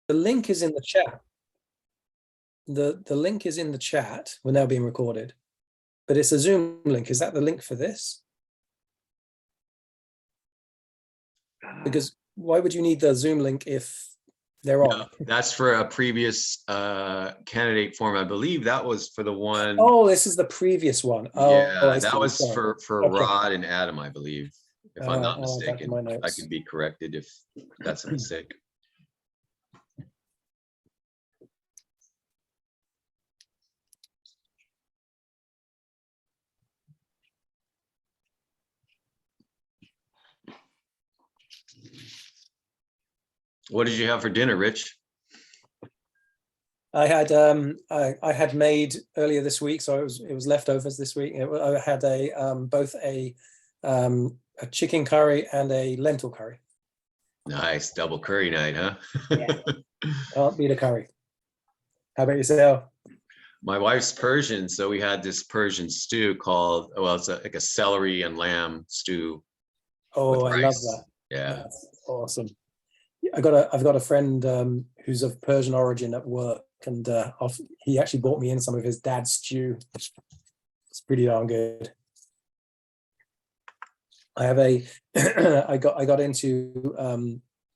The link is in the chat. The link is in the chat. We're now being recorded, but it's a Zoom link. Is that the link for this? Because why would you need the Zoom link if they're on? No, that's for a previous candidate form. I believe that was for the one. Oh, this is the previous one. Yeah, Oh, I that see. was Sorry. for Okay. Rod and Adam, I believe, if I'm not I'll add that to my mistaken. I notes. could be corrected if that's a mistake. What did you have for dinner, Rich? I had made earlier this week, so it was leftovers this week. I had both a chicken curry and a lentil curry. Nice double curry night, huh? Yeah. Can't beat a curry. How about yourself? My wife's Persian, so we had this Persian stew called, well, it's like a celery and lamb stew. Oh, I love rice. that. Yeah. That's awesome. I've got a friend who's of Persian origin at work, and he actually brought me in some of his dad's stew. It's pretty darn good. I have a I got into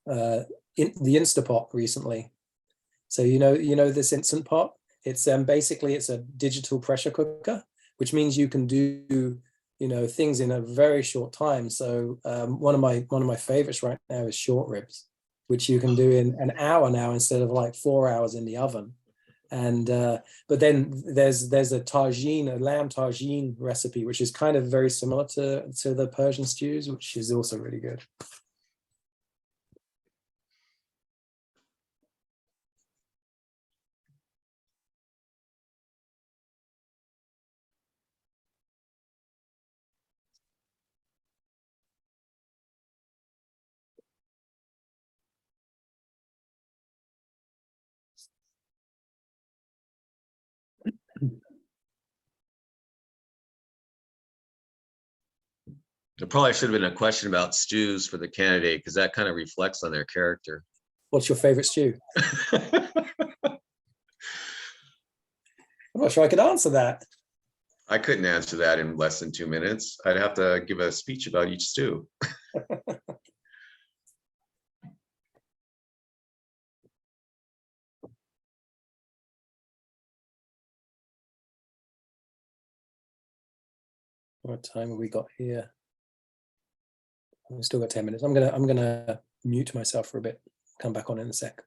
the Instapot recently. So you know this Instant Pot. It's basically it's a digital pressure cooker, which means you can do things in a very short time. So one of my favorites right now is short ribs, which you can do in an hour now instead of like 4 hours in the oven. And but then there's a tagine, a lamb tagine recipe, which is kind of very similar to the Persian stews, which is also really good. There probably should have been a question about stews for the candidate because that kind of reflects on their character. What's your favorite stew? I'm not sure I could answer that. I couldn't answer that in less than 2 minutes. I'd have to give a speech about each stew. What time have we got here? We've still got 10 minutes. I'm gonna mute myself for a bit. Come back on in a sec.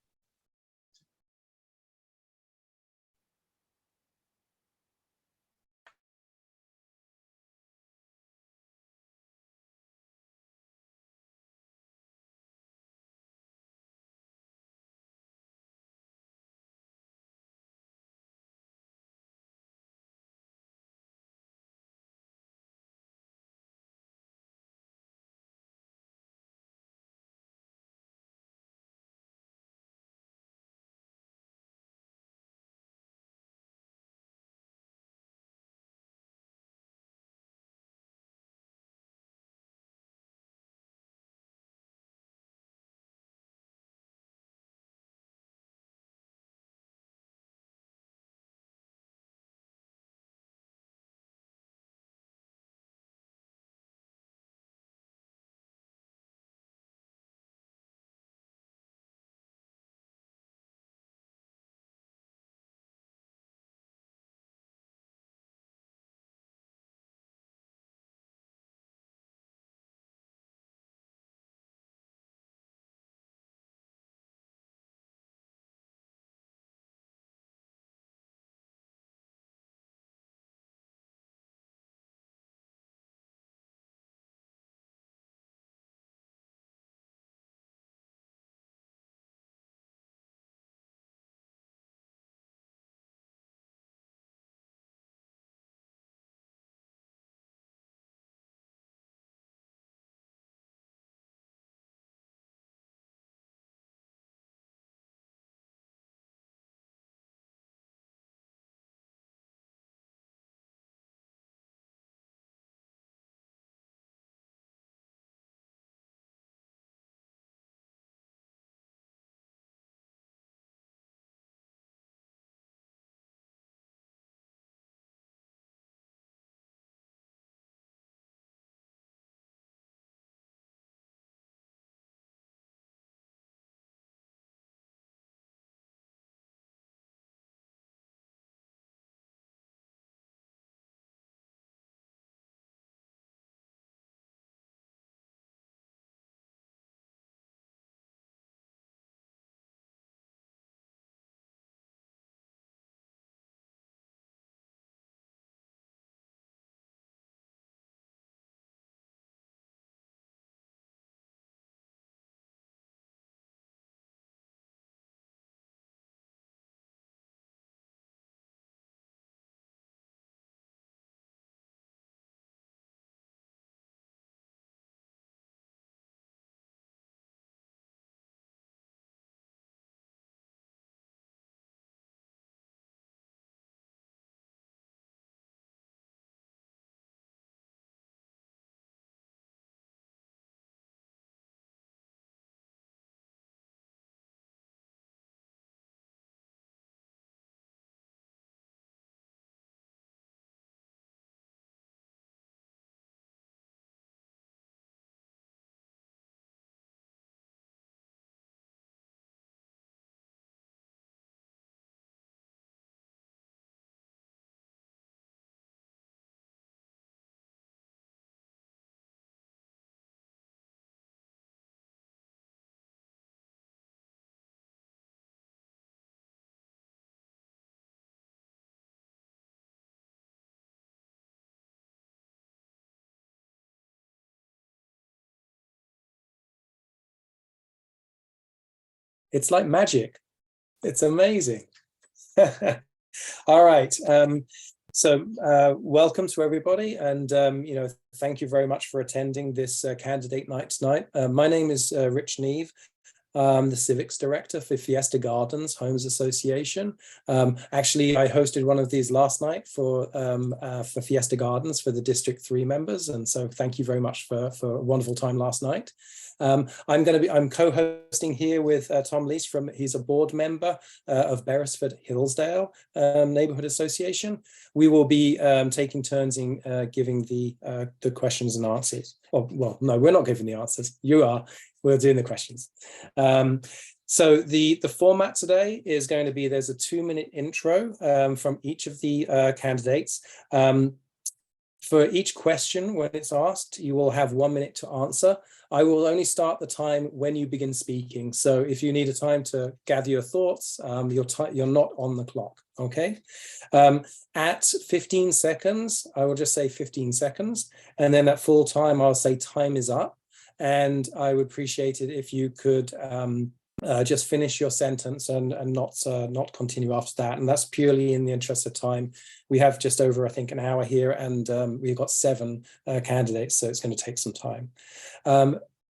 It's like magic. It's amazing. All right. Welcome to everybody, and thank you very much for attending this candidate night tonight. My name is Rich Neve. The Civics Director for Fiesta Gardens Homes Association. Actually, I hosted one of these last night for Fiesta Gardens for the District 3 members, and so thank you very much for a wonderful time last night. I'm co-hosting here with Tom Lees he's a board member of Beresford Hillsdale Neighborhood Association. We will be taking turns in giving the questions and answers. Well, no, we're not giving the answers. You are. We're doing the questions. So the format today is going to be, there's a 2-minute intro from each of the candidates. For each question, when it's asked, you will have 1 minute to answer. I will only start the time when you begin speaking. So if you need a time to gather your thoughts, you're not on the clock, okay? At 15 seconds, I will just say 15 seconds. And then at full time, I'll say time is up. And I would appreciate it if you could just finish your sentence and not continue after that. And that's purely in the interest of time. We have just over, I think, an hour here, and we've got 7 candidates, so it's going to take some time.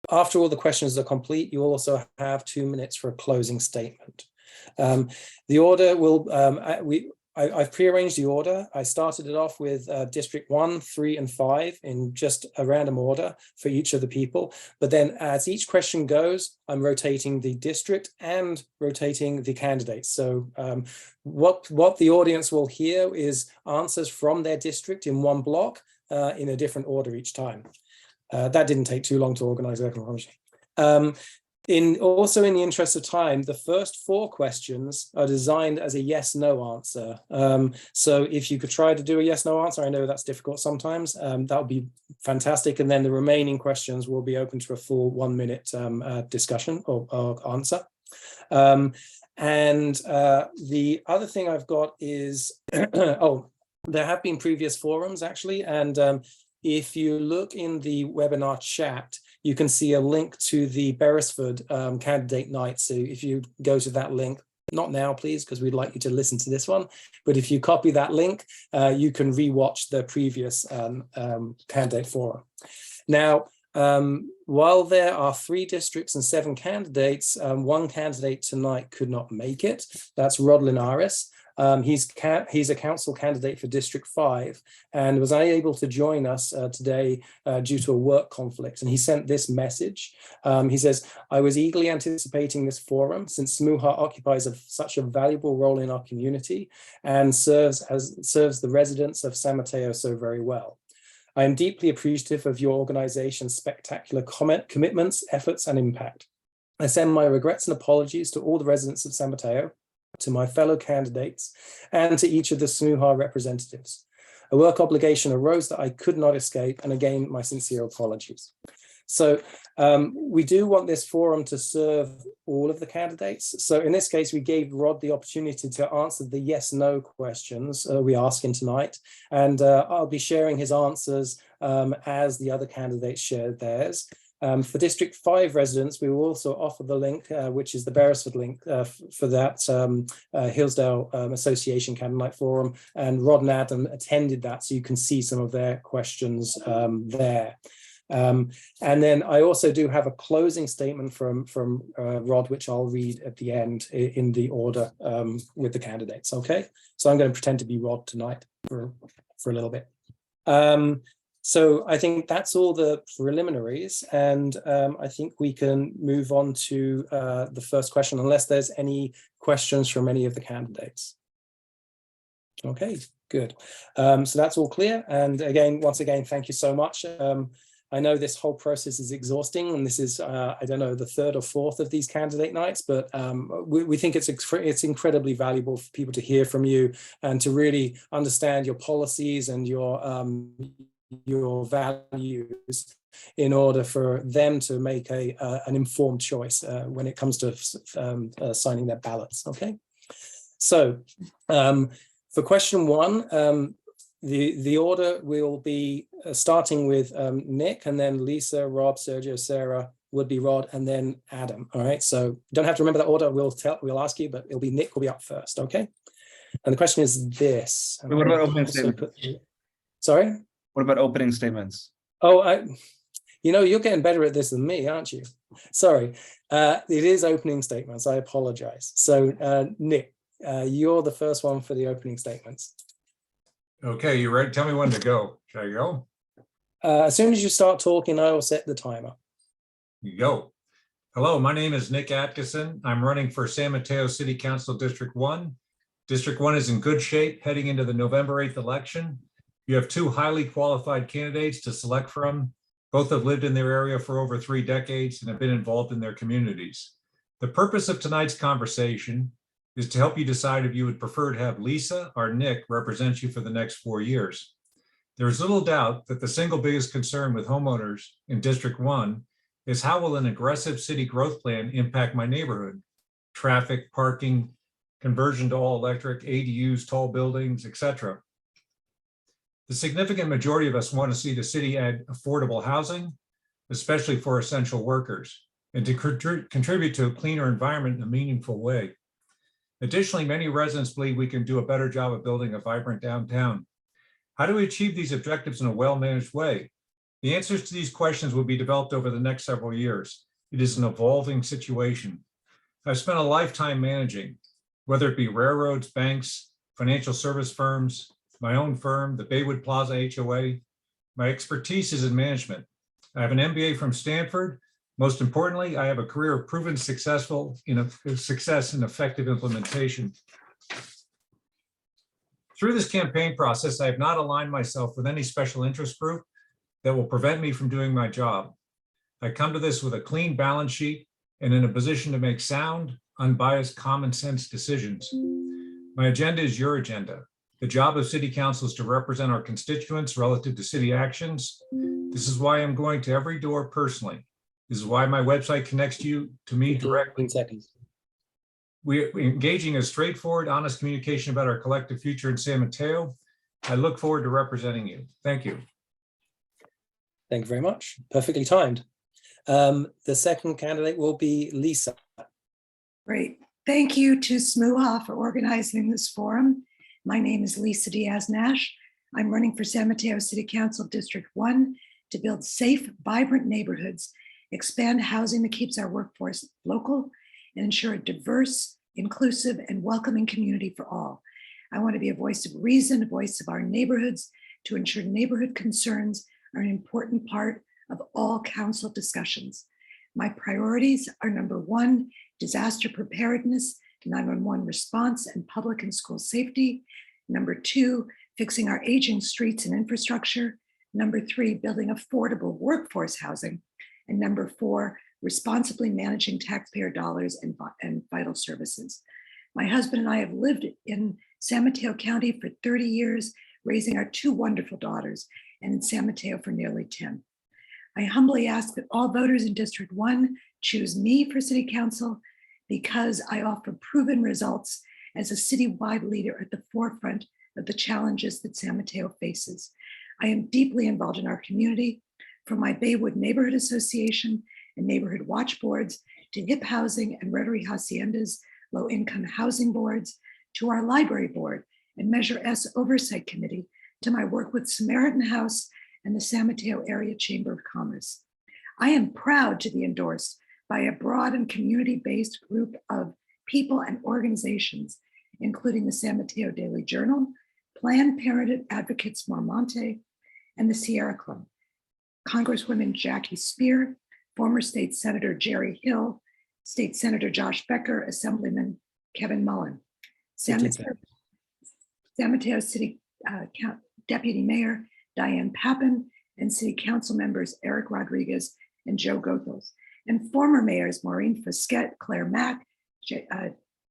After all the questions are complete, you also have 2 minutes for a closing statement. The order will, I've prearranged the order. I started it off with District 1, 3, and 5 in just a random order for each of the people. But then as each question goes, I'm rotating the district and rotating the candidates. So what the audience will hear is answers from their district in one block in a different order each time. That didn't take too long to organize, I can promise you. Also in the interest of time, the first 4 questions are designed as a yes/no answer. So if you could try to do a yes/no answer, I know that's difficult sometimes, that would be fantastic. And then the remaining questions will be open to a full 1 minute discussion or answer. The other thing I've got is, oh, there have been previous forums actually. And if you look in the webinar chat, you can see a link to the Beresford candidate night. So if you go to that link, not now, please, because we'd like you to listen to this one. But if you copy that link, you can rewatch the previous candidate forum. Now, while there are 3 districts and 7 candidates, 1 candidate tonight could not make it. That's Rod Linares. He's a council candidate for District 5 and was unable to join us today due to a work conflict. And he sent this message. He says, I was eagerly anticipating this forum since SMUHA occupies such a valuable role in our community and serves the residents of San Mateo so very well. I am deeply appreciative of your organization's spectacular commitments, efforts, and impact. I send my regrets and apologies to all the residents of San Mateo, to my fellow candidates, and to each of the SMUHA representatives. A work obligation arose that I could not escape, and again, my sincere apologies. So we do want this forum to serve all of the candidates. So in this case, we gave Rod the opportunity to answer the yes/no questions we ask him tonight, and I'll be sharing his answers as the other candidates shared theirs. For District 5 residents, we will also offer the link, which is the Beresford link for that Hillsdale Association Candidate Forum, and Rod and Adam attended that, so you can see some of their questions there. And then I also do have a closing statement from Rod, which I'll read at the end in the order with the candidates, okay? So I'm going to pretend to be Rod tonight for a little bit. So I think that's all the preliminaries, and I think we can move on to the first question, unless there's any questions from any of the candidates. Okay, good. So that's all clear. And again, once again, thank you so much. I know this whole process is exhausting, and this is, I don't know, the 3rd or 4th of these candidate nights, but we think it's incredibly valuable for people to hear from you and to really understand your policies and your values in order for them to make an informed choice when it comes to signing their ballots. Okay, so for question 1, the order will be starting with Nick, and then Lisa, Rob, Sergio, Sarah, would be Rod, and then Adam. All right, so you don't have to remember that order. We'll ask you, but it'll be Nick will be up first. Okay. And the question is this. Wait, what about opening statements? Sorry? What about opening statements? Oh, you're getting better at this than me, aren't you? Sorry. It is opening statements. I apologize. So Nick, you're the first one for the opening statements. Okay, you ready? Tell me when to go. Should I go? As soon as you start talking, I will set the timer. You go. Hello, my name is Nick Atkinson. I'm running for San Mateo City Council District 1. District 1 is in good shape heading into the November 8th election. You have two highly qualified candidates to select from. Both have lived in their area for over 3 decades and have been involved in their communities. The purpose of tonight's conversation is to help you decide if you would prefer to have Lisa or Nick represent you for the next 4 years. There is little doubt that the single biggest concern with homeowners in District 1 is how will an aggressive city growth plan impact my neighborhood? Traffic, parking, conversion to all electric, ADUs, tall buildings, etc. The significant majority of us want to see the city add affordable housing, especially for essential workers, and to contribute to a cleaner environment in a meaningful way. Additionally, many residents believe we can do a better job of building a vibrant downtown. How do we achieve these objectives in a well-managed way? The answers to these questions will be developed over the next several years. It is an evolving situation. I've spent a lifetime managing, whether it be railroads, banks, financial service firms, my own firm, the Baywood Plaza HOA. My expertise is in management. I have an MBA from Stanford. Most importantly, I have a career of proven success in effective implementation. Through this campaign process, I have not aligned myself with any special interest group that will prevent me from doing my job. I come to this with a clean balance sheet and in a position to make sound, unbiased, common sense decisions. My agenda is your agenda. The job of City Council is to represent our constituents relative to city actions. This is why I'm going to every door personally. This is why my website connects you to me directly. 15 seconds. We're engaging a straightforward, honest communication about our collective future in San Mateo. I look forward to representing you. Thank you. Thank you very much. Perfectly timed. The second candidate will be Lisa. Great. Thank you to SMUHA for organizing this forum. My name is Lisa Diaz-Nash. I'm running for San Mateo City Council District 1 to build safe, vibrant neighborhoods, expand housing that keeps our workforce local, and ensure a diverse, inclusive, and welcoming community for all. I want to be a voice of reason, a voice of our neighborhoods, to ensure neighborhood concerns are an important part of all council discussions. My priorities are: number 1, disaster preparedness, 911 response, and public and school safety. Number 2, fixing our aging streets and infrastructure. Number 3, building affordable workforce housing. And number 4, responsibly managing taxpayer dollars and vital services. My husband and I have lived in San Mateo County for 30 years, raising our 2 wonderful daughters, and in San Mateo for nearly 10. I humbly ask that all voters in District 1 choose me for City Council because I offer proven results as a citywide leader at the forefront of the challenges that San Mateo faces. I am deeply involved in our community, from my Baywood Neighborhood Association and neighborhood watch boards to HIP Housing and Rotary Haciendas, low-income housing boards, to our library board and Measure S Oversight Committee, to my work with Samaritan House and the San Mateo Area Chamber of Commerce. I am proud to be endorsed by a broad and community-based group of people and organizations, including the San Mateo Daily Journal, Planned Parenthood Advocates Mormonte, and the Sierra Club. Congresswoman Jackie Spear, former State Senator Jerry Hill, State Senator Josh Becker, Assemblyman Kevin Mullen, San Mateo City Deputy Mayor Diane Pappen, and City Council members Eric Rodriguez and Joe Goethals, and former mayors Maureen Fusquette, Claire Mack,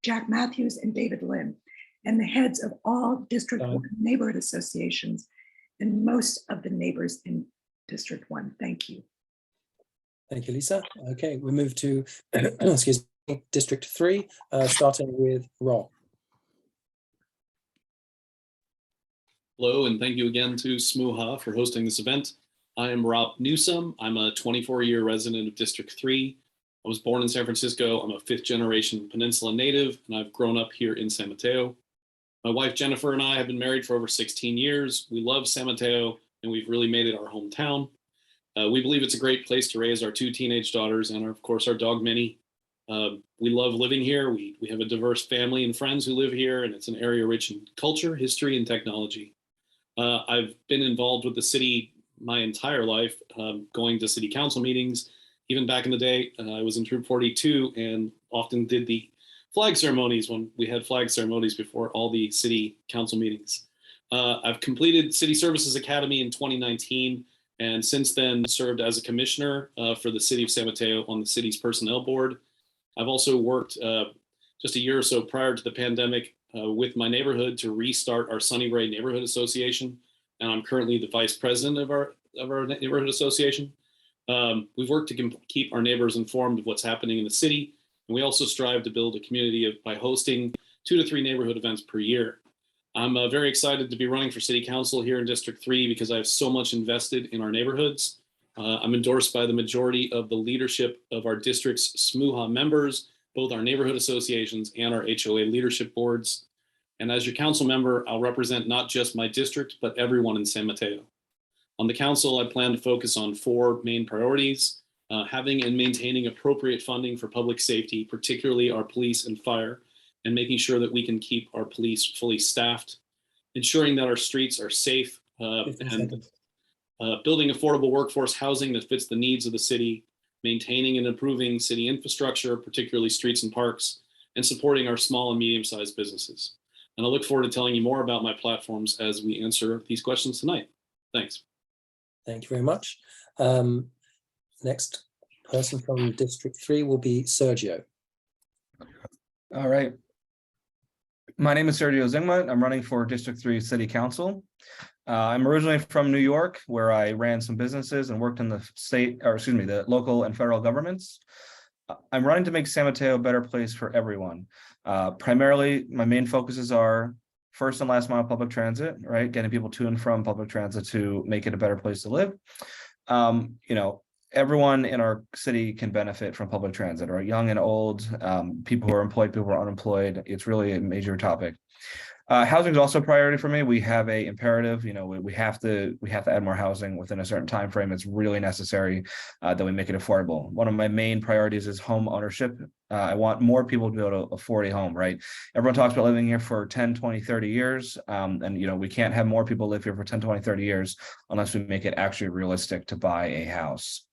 Jack Matthews, and David Lynn, and the heads of all District 1 neighborhood associations and most of the neighbors in District 1. Thank you. Thank you, Lisa. Okay, we move to excuse me, District 3, starting with Rob. Hello, and thank you again to SMUHA for hosting this event. I am Rob Newsom. I'm a 24-year resident of District 3. I was born in San Francisco. I'm a 5th-generation Peninsula native, and I've grown up here in San Mateo. My wife, Jennifer, and I have been married for over 16 years. We love San Mateo, and we've really made it our hometown. We believe it's a great place to raise our 2 teenage daughters and, of course, our dog, Minnie. We love living here. We have a diverse family and friends who live here, and it's an area rich in culture, history, and technology. I've been involved with the city my entire life, going to city council meetings. Even back in the day, I was in Troop 42 and often did the flag ceremonies when we had flag ceremonies before all the city council meetings. I've completed City Services Academy in 2019, and since then served as a commissioner for the city of San Mateo on the city's personnel board. I've also worked just a year or so prior to the pandemic with my neighborhood to restart our Sunny Ray Neighborhood Association, and I'm currently the vice president of our neighborhood association. We've worked to keep our neighbors informed of what's happening in the city, and we also strive to build a community by hosting 2 to 3 neighborhood events per year. I'm very excited to be running for city council here in District 3 because I have so much invested in our neighborhoods. I'm endorsed by the majority of the leadership of our district's SMUHA members, both our neighborhood associations and our HOA leadership boards. And as your council member, I'll represent not just my district, but everyone in San Mateo. On the council, I plan to focus on 4 main priorities: having and maintaining appropriate funding for public safety, particularly our police and fire, and making sure that we can keep our police fully staffed, ensuring that our streets are safe, and building affordable workforce housing that fits the needs of the city, maintaining and improving city infrastructure, particularly streets and parks, and supporting our small and medium-sized businesses. And I look forward to telling you more about my platforms as we answer these questions tonight. Thanks. Thank you very much. Next person from District 3 will be Sergio. All right. My name is Sergio Zingma. I'm running for District 3 City Council. I'm originally from New York, where I ran some businesses and worked in the the local and federal governments. I'm running to make San Mateo a better place for everyone. Primarily, my main focuses are first and last mile public transit, right? Getting people to and from public transit to make it a better place to live. Everyone in our city can benefit from public transit, right? Young and old, people who are employed, people who are unemployed. It's really a major topic. Housing is also a priority for me. We have a imperative, we have to add more housing within a certain time frame. It's really necessary that we make it affordable. One of my main priorities is home ownership. I want more people to be able to afford a home, right? Everyone talks about living here for 10, 20, 30 years. And we can't have more people live here for 10, 20, 30 years unless we make it actually realistic to buy a house.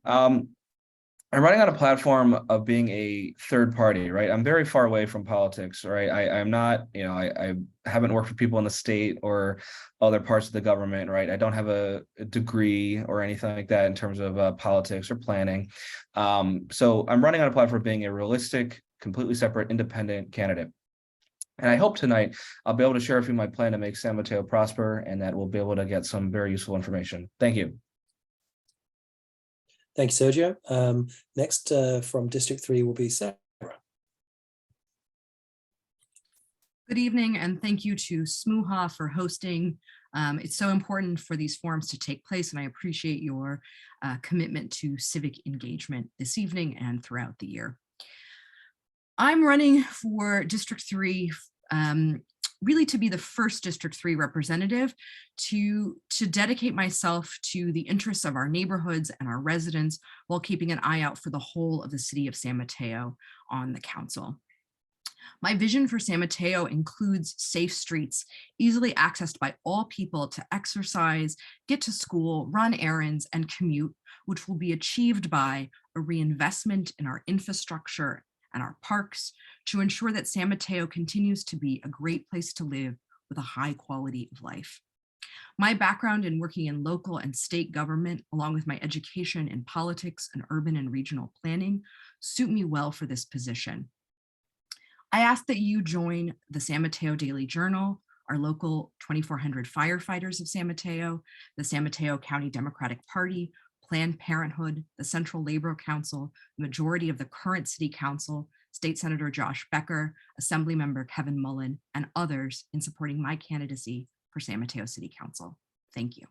I'm running on a platform of being a third party, right? I'm very far away from politics, right? I'm not, I haven't worked for people in the state or other parts of the government, right? I don't have a degree or anything like that in terms of politics or planning. So I'm running on a platform of being a realistic, completely separate, independent candidate. And I hope tonight I'll be able to share with you my plan to make San Mateo prosper, and that we'll be able to get some very useful information. Thank you. Thank you, Sergio. Next from District 3 will be Sarah. Good evening, and thank you to SMUHA for hosting. It's so important for these forums to take place, and I appreciate your commitment to civic engagement this evening and throughout the year. I'm running for District 3 really to be the first District 3 representative to dedicate myself to the interests of our neighborhoods and our residents while keeping an eye out for the whole of the city of San Mateo on the council. My vision for San Mateo includes safe streets, easily accessed by all people to exercise, get to school, run errands, and commute, which will be achieved by a reinvestment in our infrastructure and our parks to ensure that San Mateo continues to be a great place to live with a high quality of life. My background in working in local and state government, along with my education in politics and urban and regional planning, suit me well for this position. I ask that you join the San Mateo Daily Journal, our local 2,400 firefighters of San Mateo, the San Mateo County Democratic Party, Planned Parenthood, the Central Labor Council, the majority of the current city council, State Senator Josh Becker, Assemblymember Kevin Mullen, and others in supporting my candidacy for San Mateo City Council. Thank you.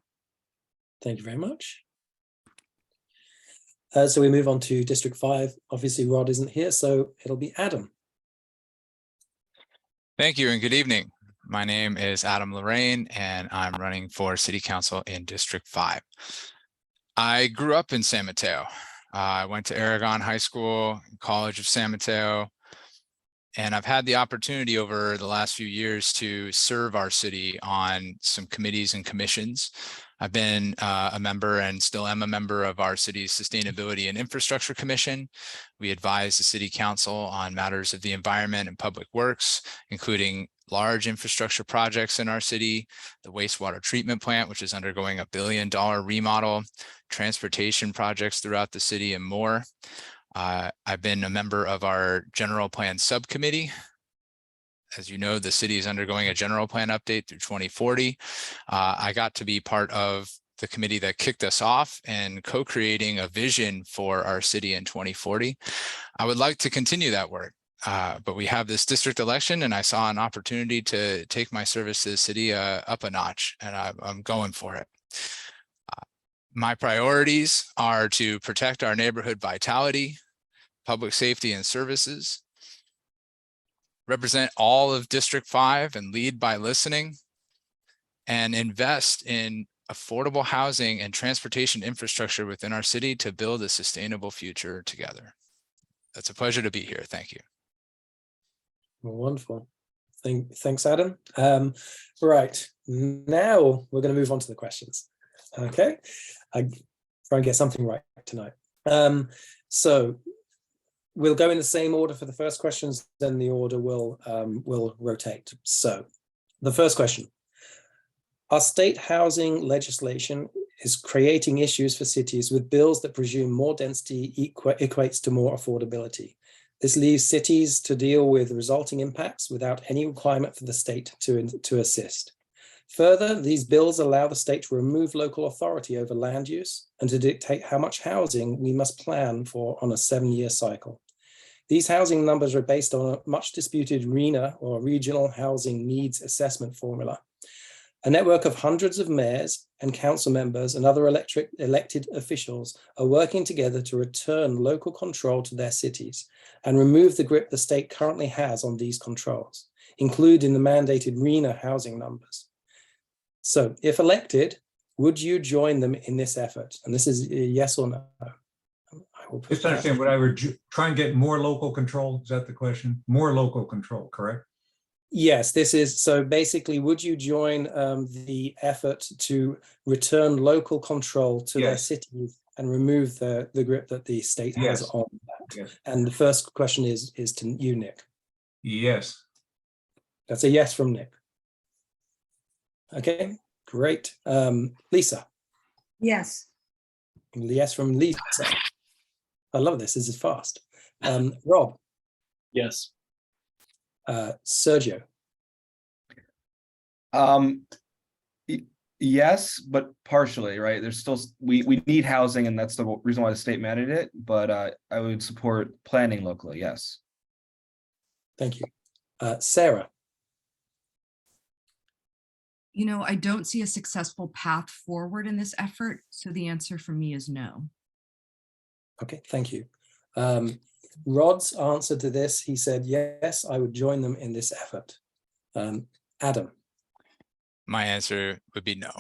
Thank you very much. So we move on to District 5. Obviously, Rod isn't here, so it'll be Adam. Thank you and good evening. My name is Adam Lorraine and I'm running for City Council in District 5. I grew up in San Mateo. I went to Aragon High School, College of San Mateo, and I've had the opportunity over the last few years to serve our city on some committees and commissions. I've been a member and still am a member of our city's Sustainability and Infrastructure Commission. We advise the City Council on matters of the environment and public works, including large infrastructure projects in our city, the wastewater treatment plant, which is undergoing a $1 billion remodel, transportation projects throughout the city, and more. I've been a member of our general plan subcommittee. As you know, the city is undergoing a general plan update through 2040. I got to be part of the committee that kicked us off and co-creating a vision for our city in 2040. I would like to continue that work, but we have this district election and I saw an opportunity to take my service to the city up a notch, and I'm going for it. My priorities are to protect our neighborhood vitality, public safety and services, represent all of District 5 and lead by listening, and invest in affordable housing and transportation infrastructure within our city to build a sustainable future together. It's a pleasure to be here. Thank you. Well, wonderful. Thanks, Adam. Right, now we're going to move on to the questions. Okay, I try and get something right tonight. So we'll go in the same order for the first questions, then the order will rotate. So the first question: our state housing legislation is creating issues for cities with bills that presume more density equates to more affordability. This leaves cities to deal with resulting impacts without any requirement for the state to assist. Further, these bills allow the state to remove local authority over land use and to dictate how much housing we must plan for on a 7-year cycle. These housing numbers are based on a much disputed RHNA, or Regional Housing Needs Assessment formula. A network of hundreds of mayors and council members and other elected officials are working together to return local control to their cities and remove the grip the state currently has on these controls, including the mandated RHNA housing numbers. So if elected, would you join them in this effort? And this is a yes or no. Just understand what I would try and get more local control. Is that the question? More local control, correct? Yes, this is, so basically, would you join the effort to return local control to their cities and remove the grip that the state has on that? Yes. And the first question is to you, Nick. Yes. That's a yes from Nick. Okay, great. Lisa. Yes. Yes from Lisa. I love this. This is fast. Rob. Yes. Sergio. Yes, but partially, right? There's still, we need housing, and that's the reason why the state mandated it, but I would support planning locally, yes. Thank you. Sarah. You know, I don't see a successful path forward in this effort, so the answer for me is no. Okay, thank you. Rod's answer to this, he said, yes, I would join them in this effort. Adam. My answer would be no.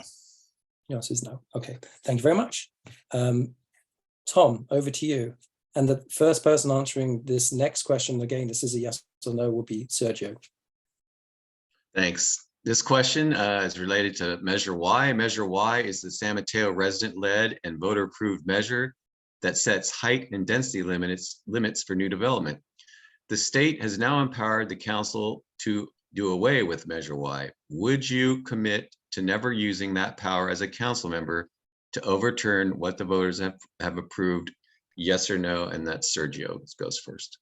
Your answer is no. Okay, thank you very much. Tom, over to you. And the first person answering this next question, again, this is a yes or no, will be Sergio. Thanks. This question is related to Measure Y. Measure Y is the San Mateo resident-led and voter-approved measure that sets height and density limits for new development. The state has now empowered the council to do away with Measure Y. Would you commit to never using that power as a council member to overturn what the voters have approved? Yes or no? And that's Sergio goes first.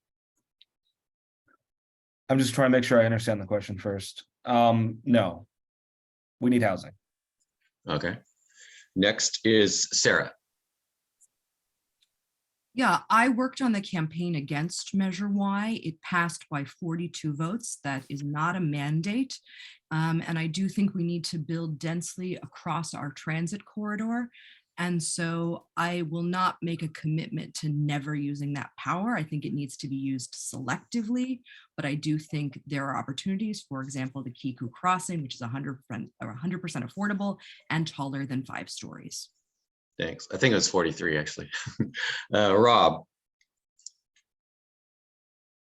I'm just trying to make sure I understand the question first. No, we need housing. Okay. Next is Sarah. Yeah, I worked on the campaign against Measure Y. It passed by 42 votes. That is not a mandate. And I do think we need to build densely across our transit corridor. And so I will not make a commitment to never using that power. I think it needs to be used selectively, but I do think there are opportunities, for example, the Kiku crossing, which is 100% affordable and taller than 5 stories. Thanks. I think it was 43 actually. Rob,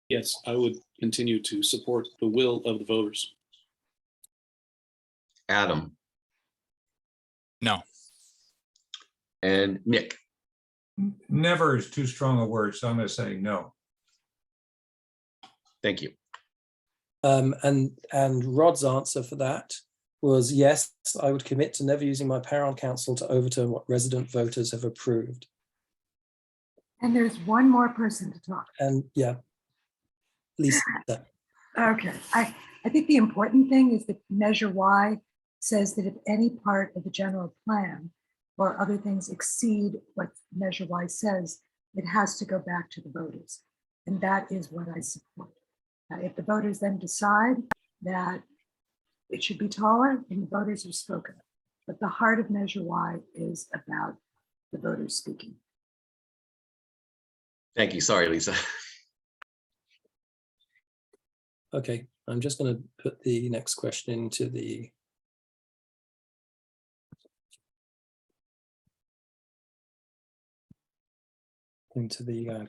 Yes, I would continue to support the will of the voters. Adam, No. and Nick. Never is too strong a word, so I'm going to say no. Thank you. And Rod's answer for that was yes, I would commit to never using my power on council to overturn what resident voters have approved. And there's one more person to talk. And yeah, Lisa. Okay, I think the important thing is that Measure Y says that if any part of the general plan or other things exceed what Measure Y says, it has to go back to the voters. And that is what I support. If the voters then decide that it should be taller, then the voters have spoken. But the heart of Measure Y is about the voters speaking. Thank you. Sorry, Lisa. Okay, I'm just going to put the next question into the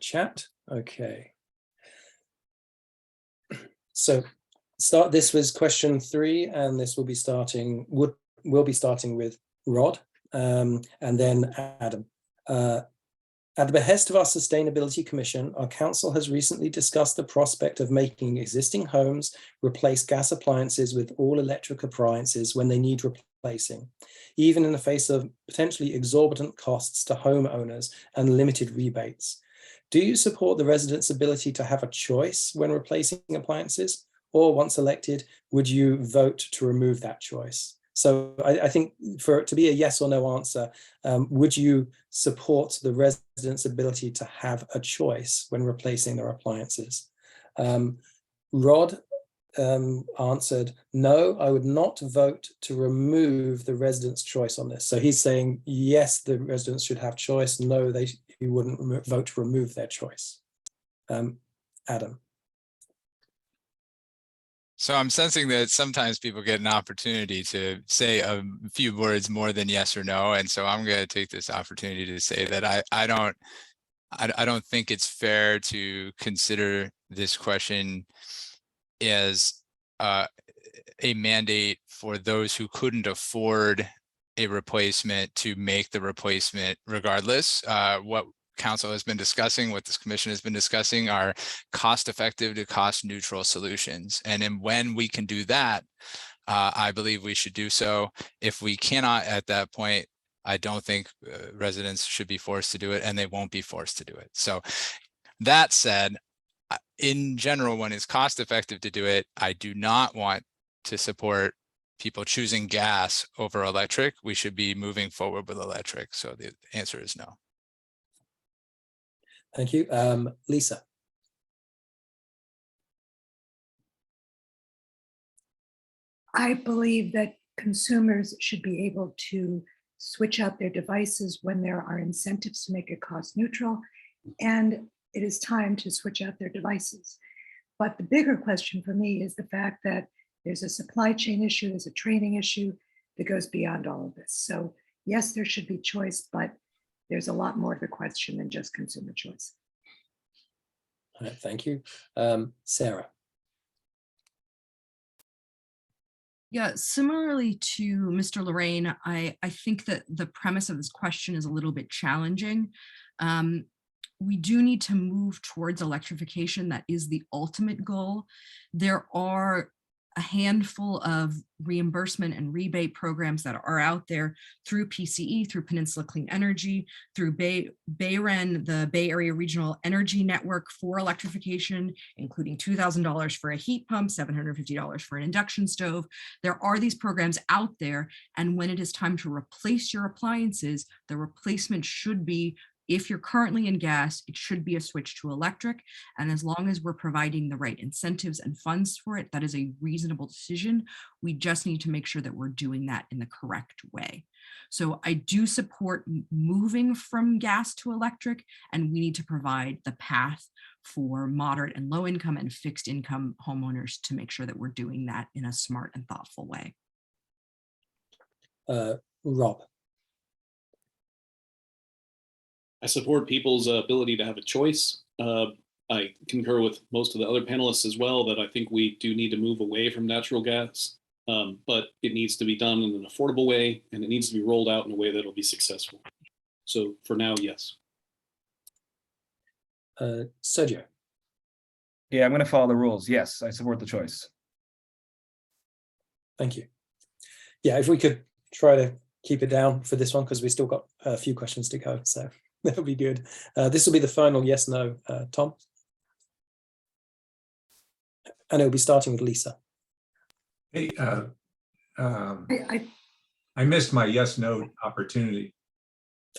chat. Okay. So this was question 3, and this will be starting with Rod, and then Adam. At the behest of our Sustainability Commission, our council has recently discussed the prospect of making existing homes replace gas appliances with all electric appliances when they need replacing, even in the face of potentially exorbitant costs to homeowners and limited rebates. Do you support the residents' ability to have a choice when replacing appliances? Or once elected, would you vote to remove that choice? So I think for it to be a yes or no answer, would you support the residents' ability to have a choice when replacing their appliances? Rod answered, no, I would not vote to remove the residents' choice on this. So he's saying, yes, the residents should have choice. No, he wouldn't vote to remove their choice. Adam. So I'm sensing that sometimes people get an opportunity to say a few words more than yes or no. And so I'm going to take this opportunity to say that I don't think it's fair to consider this question as a mandate for those who couldn't afford a replacement to make the replacement regardless. What council has been discussing, what this commission has been discussing, are cost-effective to cost-neutral solutions. And then when we can do that, I believe we should do so. If we cannot at that point, I don't think residents should be forced to do it, and they won't be forced to do it. So that said, in general, when it's cost-effective to do it, I do not want to support people choosing gas over electric. We should be moving forward with electric. So the answer is no. Thank you. Lisa. I believe that consumers should be able to switch out their devices when there are incentives to make it cost neutral, and it is time to switch out their devices. But the bigger question for me is the fact that there's a supply chain issue, there's a training issue that goes beyond all of this. So yes, there should be choice, but there's a lot more to the question than just consumer choice. All right, thank you. Sarah. Yeah, similarly to Mr. Lorraine, I think that the premise of this question is a little bit challenging. We do need to move towards electrification. That is the ultimate goal. There are a handful of reimbursement and rebate programs that are out there through PCE, through Peninsula Clean Energy, through BayREN, the Bay Area Regional Energy Network for electrification, including $2,000 for a heat pump, $750 for an induction stove. There are these programs out there, and when it is time to replace your appliances, the replacement should be If you're currently in gas, it should be a switch to electric. And as long as we're providing the right incentives and funds for it, that is a reasonable decision. We just need to make sure that we're doing that in the correct way. So I do support moving from gas to electric, and we need to provide the path for moderate and low income and fixed income homeowners to make sure that we're doing that in a smart and thoughtful way. Rob. I support people's ability to have a choice. I concur with most of the other panelists as well that I think we do need to move away from natural gas, but it needs to be done in an affordable way, and it needs to be rolled out in a way that will be successful. So for now, yes. Sergio. Yeah, I'm going to follow the rules. Yes, I support the choice. Thank you. Yeah, if we could try to keep it down for this one, because we still got a few questions to go, so that'll be good. This will be the final yes, no, Tom. And it'll be starting with Lisa. Hey, I missed my yes, no opportunity.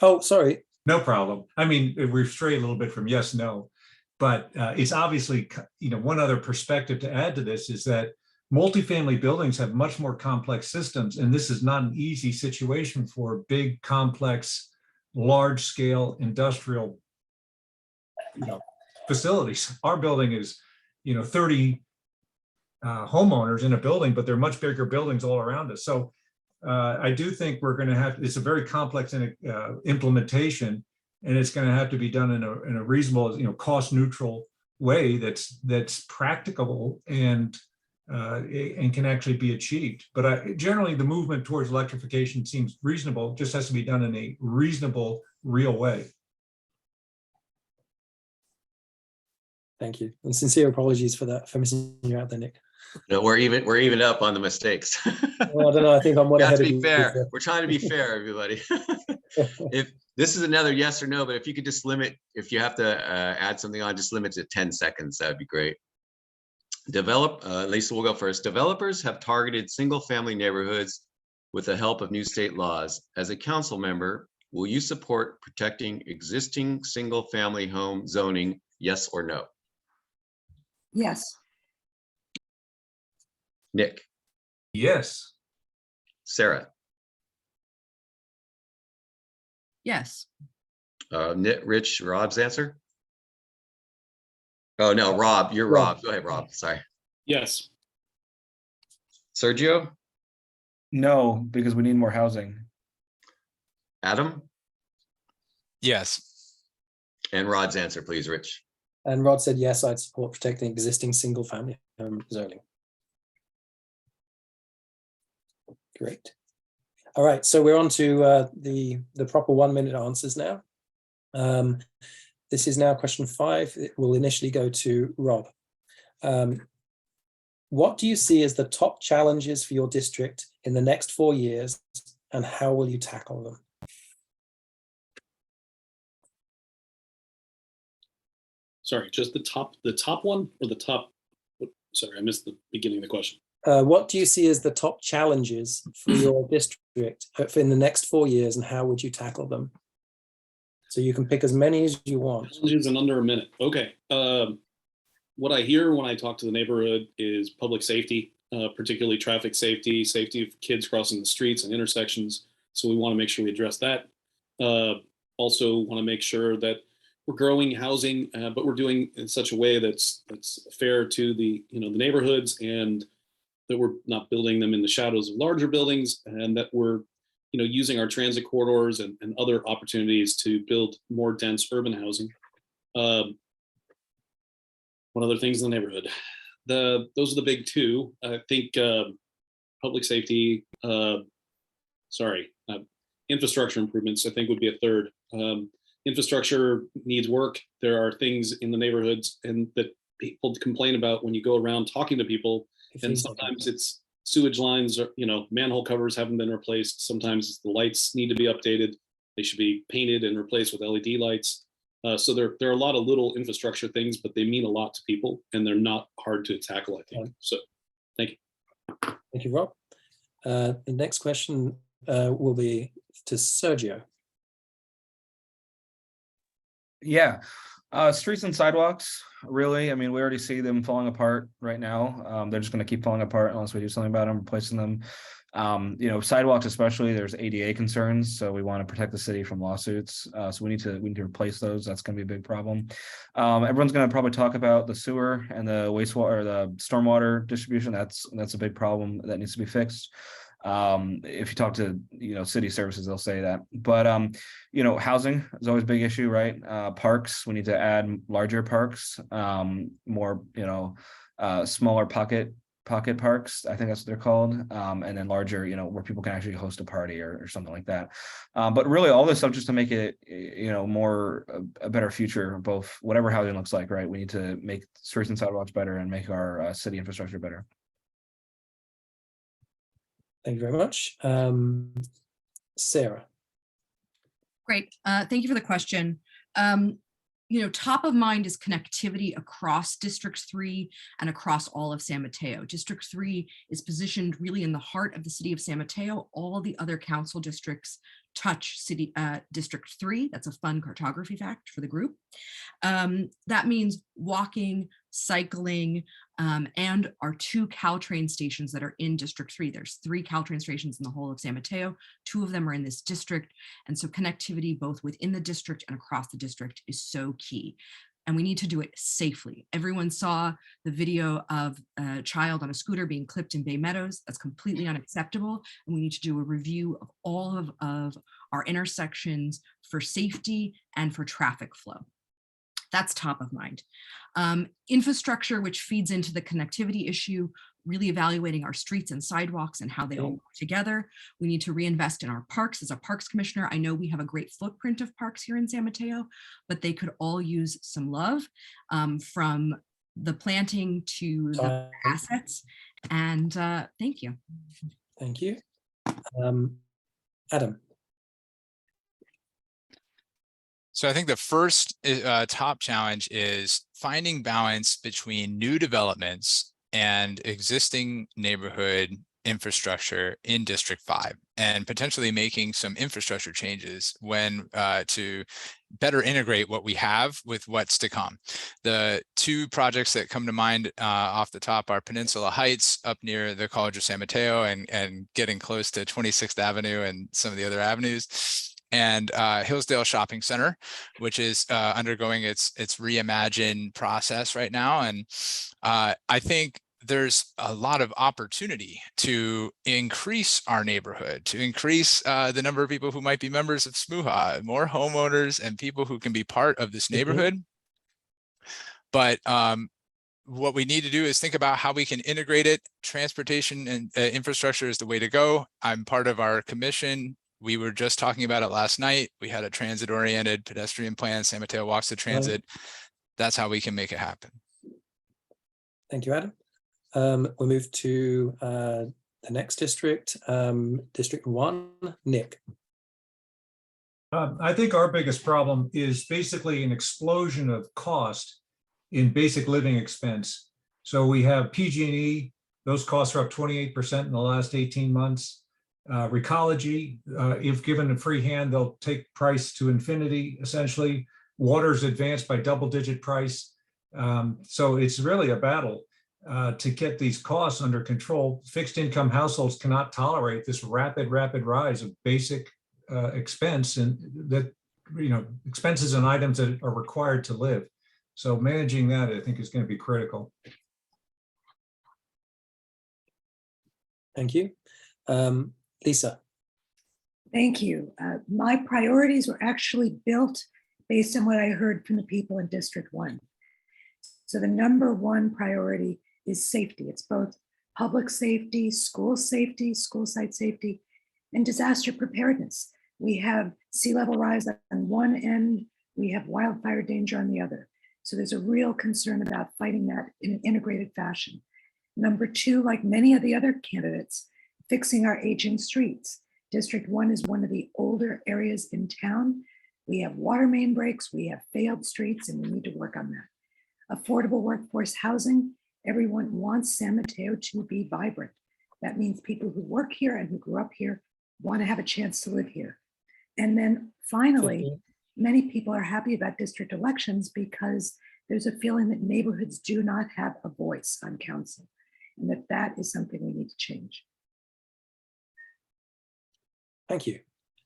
Oh, sorry. No problem. I mean, we've strayed a little bit from yes, no, but it's obviously, one other perspective to add to this is that multifamily buildings have much more complex systems, and this is not an easy situation for big, complex, large-scale industrial, facilities. Our building is, 30 homeowners in a building, but they're much bigger buildings all around us. So I do think we're going to have, it's a very complex implementation, and it's going to have to be done in a reasonable, cost neutral way that's practicable and can actually be achieved. But generally the movement towards electrification seems reasonable, just has to be done in a reasonable, real way. Thank you. And sincere apologies for that, for missing you out there, Nick. No, we're even up on the mistakes. Well, I don't know. I think I'm one ahead of you. Fair. We're trying to be fair, everybody. If this is another yes or no, but if you could just limit, if you have to add something on, just limit to 10 seconds. That'd be great. Lisa will go first. Developers have targeted single-family neighborhoods with the help of new state laws. As a council member, will you support protecting existing single-family home zoning? Yes or no? Yes. Nick. Yes. Sarah. Yes. Nick, Rich, Rob's answer? Oh, no, Rob, you're Rob. Go ahead, Rob. Sorry. Yes. Sergio? No, because we need more housing. Adam? Yes. And Rod's answer, please, Rich. And Rod said, yes, I'd support protecting existing single family home zoning. Great. All right, so we're on to the proper 1 minute answers now. This is now question 5. It will initially go to Rob. What do you see as the top challenges for your district in the next 4 years, and how will you tackle them? Sorry, just the top one or the top? Sorry, I missed the beginning of the question. What do you see as the top challenges for your district in the next 4 years, and how would you tackle them? So you can pick as many as you want. Challenges in under a minute. Okay. What I hear when I talk to the neighborhood is public safety, particularly traffic safety, safety of kids crossing the streets and intersections. So we want to make sure we address that. Also want to make sure that we're growing housing, but we're doing in such a way that's fair to the the neighborhoods, and that we're not building them in the shadows of larger buildings, and that we're using our transit corridors and other opportunities to build more dense urban housing. What other things in the neighborhood? Those are the big two. I think public safety, infrastructure improvements, I think would be a third. Infrastructure needs work. There are things in the neighborhoods and that people complain about when you go around talking to people, and sometimes it's sewage lines, or manhole covers haven't been replaced. Sometimes the lights need to be updated. They should be painted and replaced with LED lights. So there are a lot of little infrastructure things, but they mean a lot to people, and they're not hard to tackle, I think. So thank you. Thank you, Rob. The next question will be to Sergio. Yeah, streets and sidewalks, really. I mean, we already see them falling apart right now. They're just going to keep falling apart unless we do something about them, replacing them. You know, sidewalks especially, there's ADA concerns, so we want to protect the city from lawsuits. So we need to replace those. That's going to be a big problem. Everyone's going to probably talk about the sewer and the wastewater, or the stormwater distribution. That's a big problem that needs to be fixed. If you talk to, you know, city services, they'll say that. But you know, housing is always a big issue, right? Parks, we need to add larger parks, more, you know, smaller pocket parks, I think that's what they're called, and then larger, you know, where people can actually host a party or something like that. But really all this stuff just to make it, you know, more a better future, both whatever housing looks like, right? We need to make streets and sidewalks better and make our city infrastructure better. Thank you very much. Sarah. Great. Thank you for the question. You know, top of mind is connectivity across District 3 and across all of San Mateo. District 3 is positioned really in the heart of the city of San Mateo. All the other council districts touch District 3. That's a fun cartography fact for the group. That means walking, cycling, and our 2 Caltrain stations that are in District 3. There's 3 Caltrain stations in the whole of San Mateo. 2 of them are in this district. And so connectivity both within the district and across the district is so key. And we need to do it safely. Everyone saw the video of a child on a scooter being clipped in Bay Meadows. That's completely unacceptable. And we need to do a review of all of our intersections for safety and for traffic flow. That's top of mind. Infrastructure, which feeds into the connectivity issue, really evaluating our streets and sidewalks and how they all work together. We need to reinvest in our parks. As a parks commissioner, I know we have a great footprint of parks here in San Mateo, but they could all use some love, from the planting to the assets. And thank you. Thank you. Adam. So I think the first top challenge is finding balance between new developments and existing neighborhood infrastructure in District 5, and potentially making some infrastructure changes when to better integrate what we have with what's to come. The 2 projects that come to mind off the top are Peninsula Heights up near the College of San Mateo and getting close to 26th Avenue and some of the other avenues, and Hillsdale Shopping Center, which is undergoing its reimagine process right now. And I think there's a lot of opportunity to increase our neighborhood, to increase the number of people who might be members of SMUHA, more homeowners and people who can be part of this neighborhood. But what we need to do is think about how we can integrate it. Transportation and infrastructure is the way to go. I'm part of our commission. We were just talking about it last night. We had a transit-oriented pedestrian plan, San Mateo Walks to Transit. That's how we can make it happen. Thank you, Adam. We'll move to the next district, District 1, Nick. I think our biggest problem is basically an explosion of cost in basic living expense. So we have PG&E, those costs are up 28% in the last 18 months. Recology, if given a free hand, they'll take price to infinity, essentially. Water's advanced by double-digit price. So it's really a battle to get these costs under control. Fixed income households cannot tolerate this rapid rise of basic expense, and that, you know, expenses and items that are required to live. So managing that, I think, is going to be critical. Thank you. Lisa. Thank you. My priorities were actually built based on what I heard from the people in District 1. So the number 1 priority is safety. It's both public safety, school site safety, and disaster preparedness. We have sea level rise on one end, we have wildfire danger on the other. So there's a real concern about fighting that in an integrated fashion. Number 2, like many of the other candidates, fixing our aging streets. District 1 is one of the older areas in town. We have water main breaks, we have failed streets, and we need to work on that. Affordable workforce housing. Everyone wants San Mateo to be vibrant. That means people who work here and who grew up here want to have a chance to live here. And then finally, many people are happy about district elections because there's a feeling that neighborhoods do not have a voice on council, and that is something we need to change. Thank you.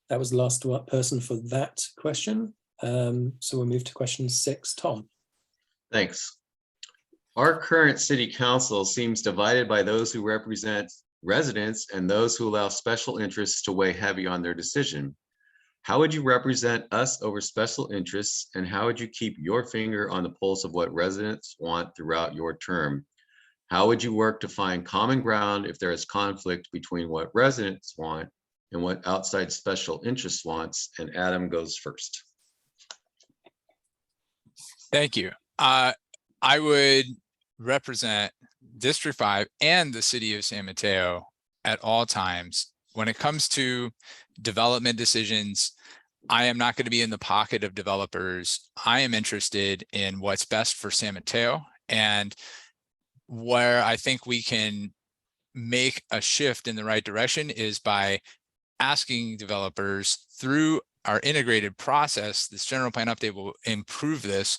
That was the last person for that question. So we'll move to question 6. Tom. Thanks. Our current city council seems divided by those who represent residents and those who allow special interests to weigh heavy on their decision. How would you represent us over special interests, and how would you keep your finger on the pulse of what residents want throughout your term? How would you work to find common ground if there is conflict between what residents want and what outside special interests wants? And Adam goes first. Thank you. I would represent District 5 and the city of San Mateo at all times. When it comes to development decisions, I am not going to be in the pocket of developers. I am interested in what's best for San Mateo, and where I think we can make a shift in the right direction is by asking developers through our integrated process. This general plan update will improve this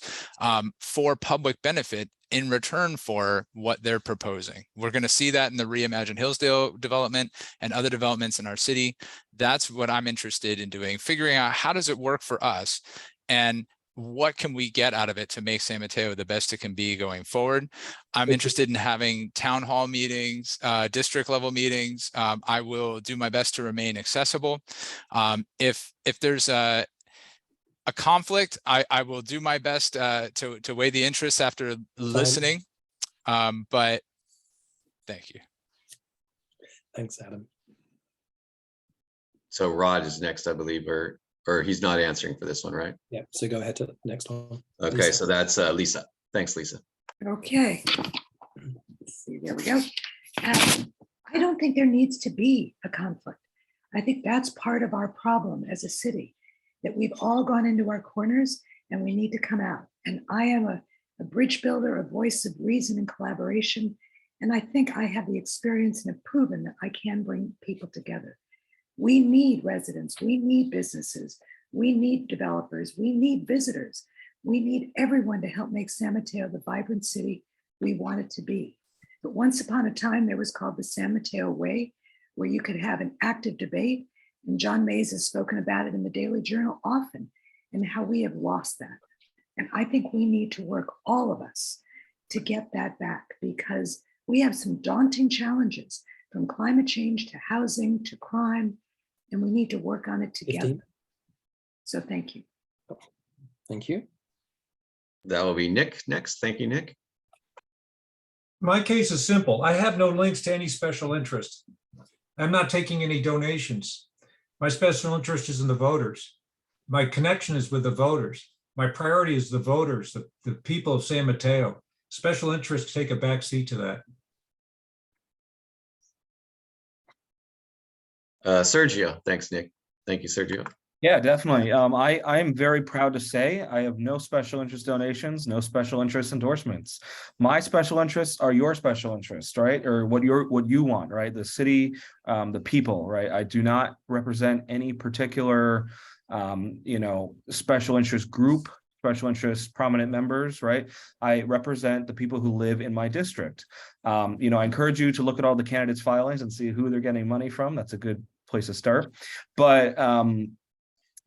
for public benefit in return for what they're proposing. We're going to see that in the Reimagine Hillsdale development and other developments in our city. That's what I'm interested in doing, figuring out how does it work for us and what can we get out of it to make San Mateo the best it can be going forward. I'm interested in having town hall meetings, district level meetings. I will do my best to remain accessible. If there's a conflict, I will do my best to weigh the interests after listening. But thank you. Thanks, Adam. So Rod is next, I believe, or he's not answering for this one, right? Yeah, so go ahead to the next one. Okay, Lisa. so that's Lisa. Thanks, Lisa. Okay. Let's see, there we go. I don't think there needs to be a conflict. I think that's part of our problem as a city, that we've all gone into our corners and we need to come out. And I am a bridge builder, a voice of reason and collaboration. And I think I have the experience and have proven that I can bring people together. We need residents, we need businesses, we need developers, we need visitors. We need everyone to help make San Mateo the vibrant city we want it to be. But once upon a time, there was called the San Mateo Way, where you could have an active debate. And John Mays has spoken about it in the Daily Journal often, and how we have lost that. And I think we need to work, all of us, to get that back, because we have some daunting challenges, from climate change to housing to crime, and we need to work on it together. 15. So thank you. Thank you. That will be Nick next. Thank you, Nick. My case is simple. I have no links to any special interest. I'm not taking any donations. My special interest is in the voters. My connection is with the voters. My priority is the voters, the people of San Mateo. Special interests take a back seat to that. Sergio. Thanks, Nick. Thank you, Sergio. Yeah, definitely. I am very proud to say I have no special interest donations, no special interest endorsements. My special interests are your special interests, right? Or what you want, right? The city, the people, right? I do not represent any particular, special interest group, special interest prominent members, right? I represent the people who live in my district. I encourage you to look at all the candidates' filings and see who they're getting money from. That's a good place to start. But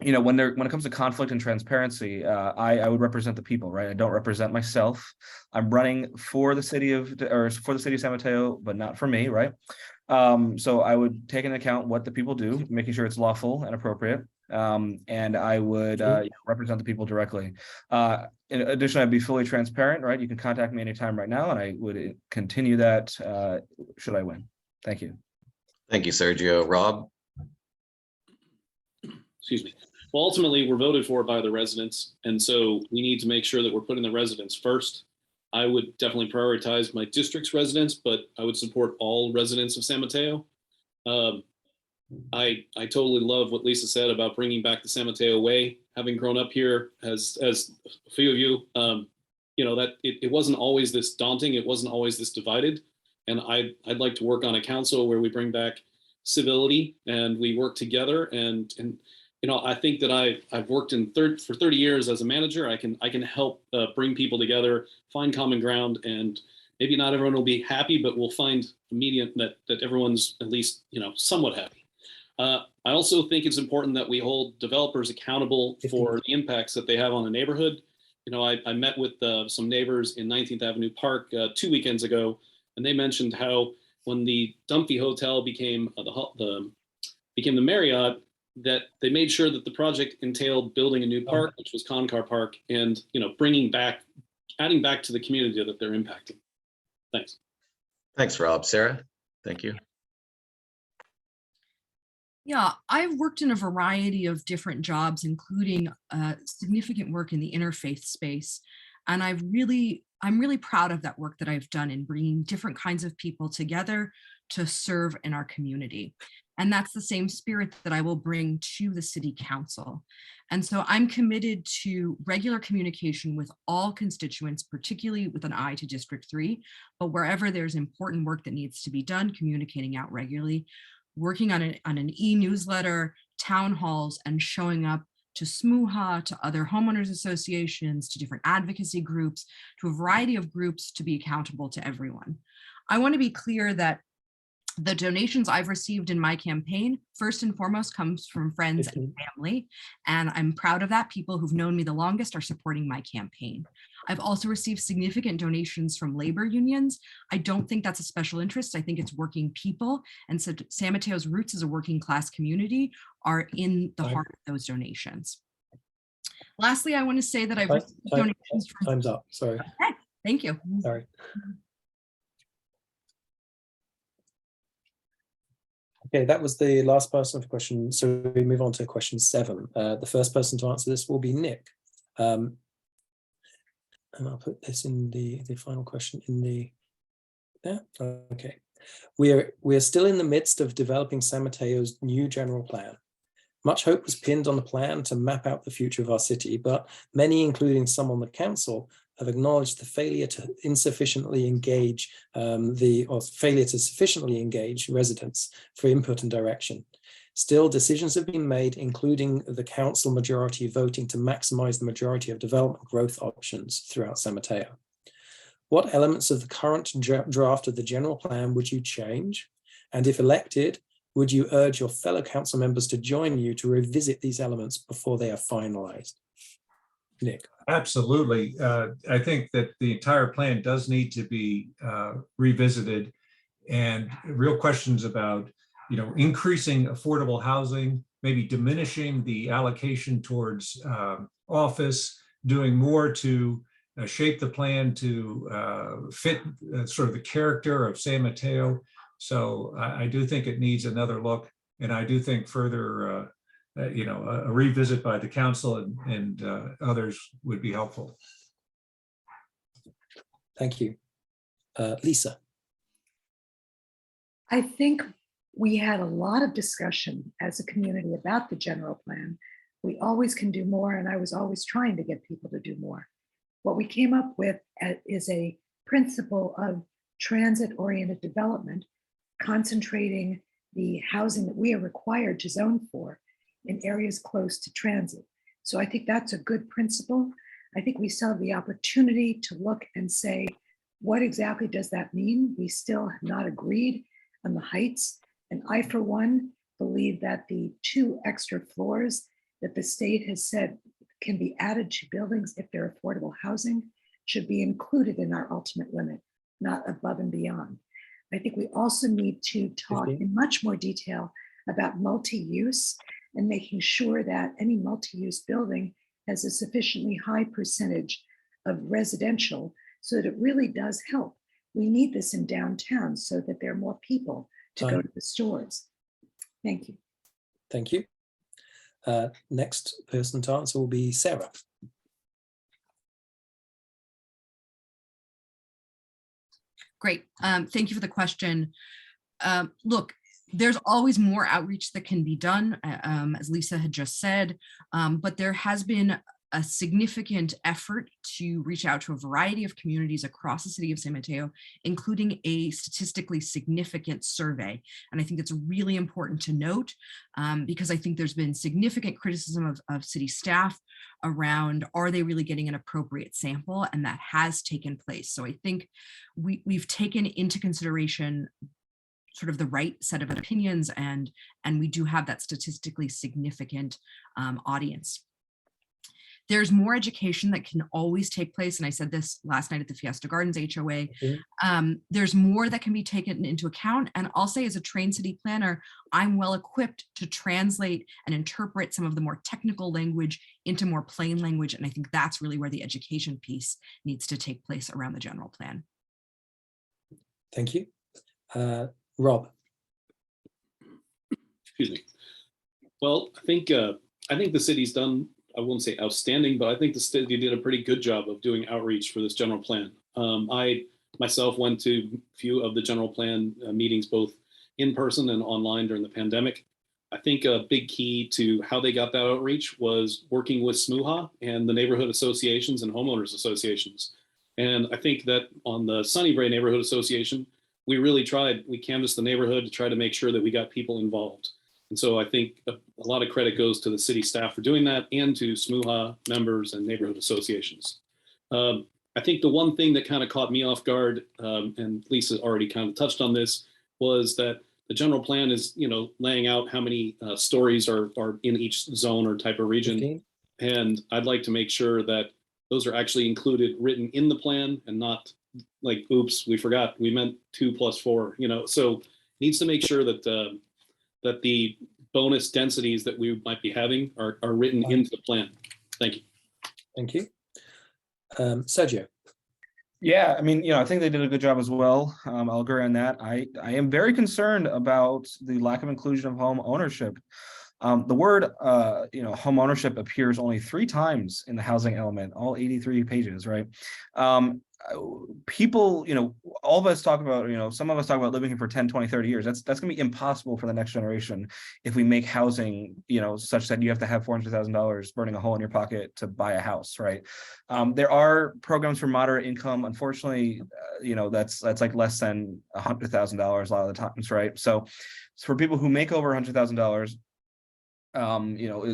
when it comes to conflict and transparency, I would represent the people, right? I don't represent myself. I'm running for the city of San Mateo, but not for me, right? So I would take into account what the people do, making sure it's lawful and appropriate. And I would represent the people directly. In addition, I'd be fully transparent, right? You can contact me anytime right now, and I would continue that should I win. Thank you. Thank you, Sergio. Rob? Excuse me. Well, ultimately, we're voted for by the residents, and so we need to make sure that we're putting the residents first. I would definitely prioritize my district's residents, but I would support all residents of San Mateo. I totally love what Lisa said about bringing back the San Mateo Way. Having grown up here as a few of you, that it wasn't always this daunting. It wasn't always this divided. And I'd like to work on a council where we bring back civility and we work together and I think that I've worked for 30 years as a manager. I can help bring people together, find common ground, and maybe not everyone will be happy, but we'll find a medium that everyone's at least somewhat happy. I also think it's important that we hold developers accountable for the impacts that they have on the neighborhood. I met with some neighbors in 19th Avenue Park 2 weekends ago, and they mentioned how when the Dunphy Hotel became the Marriott, that they made sure that the project entailed building a new park, which was Concar Park, and adding back to the community that they're impacting. Thanks. Thanks, Rob. Sarah, thank you. Yeah, I've worked in a variety of different jobs, including significant work in the interfaith space. And I'm really proud of that work that I've done in bringing different kinds of people together to serve in our community. And that's the same spirit that I will bring to the city council. And so I'm committed to regular communication with all constituents, particularly with an eye to District 3, but wherever there's important work that needs to be done, communicating out regularly, working on an e-newsletter, town halls, and showing up to SMUHA, to other homeowners associations, to different advocacy groups, to a variety of groups to be accountable to everyone. I want to be clear that the donations I've received in my campaign, first and foremost, comes from friends and family. And I'm proud of that. People who've known me the longest are supporting my campaign. I've also received significant donations from labor unions. I don't think that's a special interest. I think it's working people. And so San Mateo's roots as a working class community are in the heart of those donations. Lastly, I want to say that I've received donations from— Time's up, sorry. Okay, thank you. Sorry. Okay, that was the last person for question. So we move on to question 7. The first person to answer this will be Nick. And I'll put this in the final question in the there. Okay. We're still in the midst of developing San Mateo's new general plan. Much hope was pinned on the plan to map out the future of our city, but many, including some on the council, have acknowledged the failure to sufficiently engage residents for input and direction. Still, decisions have been made, including the council majority voting to maximize the majority of development growth options throughout San Mateo. What elements of the current draft of the general plan would you change? And if elected, would you urge your fellow council members to join you to revisit these elements before they are finalized? Nick. Absolutely. I think that the entire plan does need to be revisited, and real questions about, increasing affordable housing, maybe diminishing the allocation towards office, doing more to shape the plan to fit sort of the character of San Mateo. So I do think it needs another look, and I do think further a revisit by the council and others would be helpful. Thank you. Lisa. I think we had a lot of discussion as a community about the general plan. We always can do more, and I was always trying to get people to do more. What we came up with is a principle of transit-oriented development, concentrating the housing that we are required to zone for in areas close to transit. So I think that's a good principle. I think we still have the opportunity to look and say, what exactly does that mean? We still have not agreed on the heights. And I, for one, believe that the 2 extra floors that the state has said can be added to buildings if they're affordable housing should be included in our ultimate limit, not above and beyond. I think we also need to talk in much more detail about multi-use and making sure that any multi-use building has a sufficiently high percentage of residential so that it really does help. We need this in downtown so that there are more people to go to the stores. Thank you. Thank you. Next person to answer will be Sarah. Great. Thank you for the question. Look, there's always more outreach that can be done, as Lisa had just said, but there has been a significant effort to reach out to a variety of communities across the city of San Mateo, including a statistically significant survey. And I think it's really important to note because I think there's been significant criticism of city staff around, are they really getting an appropriate sample? And that has taken place. So I think we've taken into consideration sort of the right set of opinions, and we do have that statistically significant audience. There's more education that can always take place. And I said this last night at the Fiesta Gardens HOA. There's more that can be taken into account. And I'll say, as a trained city planner, I'm well equipped to translate and interpret some of the more technical language into more plain language. And I think that's really where the education piece needs to take place around the general plan. Thank you. Rob. Excuse me. Well, I think the city's done, I won't say outstanding, but I think the city did a pretty good job of doing outreach for this general plan. I myself went to a few of the general plan meetings, both in person and online during the pandemic. I think a big key to how they got that outreach was working with SMUHA and the neighborhood associations and homeowners associations. And I think that on the Sunnybrae Neighborhood Association, we really tried, we canvassed the neighborhood to try to make sure that we got people involved. And so I think a lot of credit goes to the city staff for doing that, and to SMUHA members and neighborhood associations. I think the one thing that kind of caught me off guard, and Lisa already kind of touched on this, was that the general plan is, laying out how many stories are in each zone or type of region. 15. And I'd like to make sure that those are actually included, written in the plan, and not like, oops, we forgot, we meant 2 + 4, so needs to make sure that that the bonus densities that we might be having are written into the plan. Thank you. Thank you. Sergio. Yeah, I mean, I think they did a good job as well. I'll agree on that. I am very concerned about the lack of inclusion of home ownership. The word, home ownership appears only 3 times in the housing element, all 83 pages, right? People, all of us talk about, some of us talk about living here for 10, 20, 30 years. That's going to be impossible for the next generation if we make housing, such that you have to have $400,000 burning a hole in your pocket to buy a house, right? There are programs for moderate income. Unfortunately, that's like less than $100,000 a lot of the times, right? So for people who make over $100,000,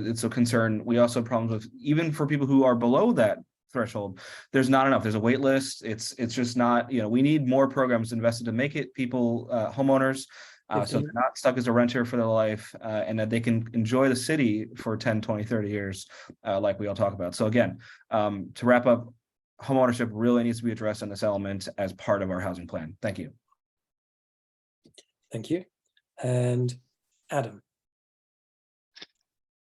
it's a concern. We also have problems with, even for people who are below that threshold, there's not enough. There's a wait list. It's just not, we need more programs invested to make it people homeowners, so they're not stuck as a renter for their life, and that they can enjoy the city for 10, 20, 30 years, like we all talk about. So again, to wrap up, homeownership really needs to be addressed in this element as part of our housing plan. Thank you. Thank you. And Adam.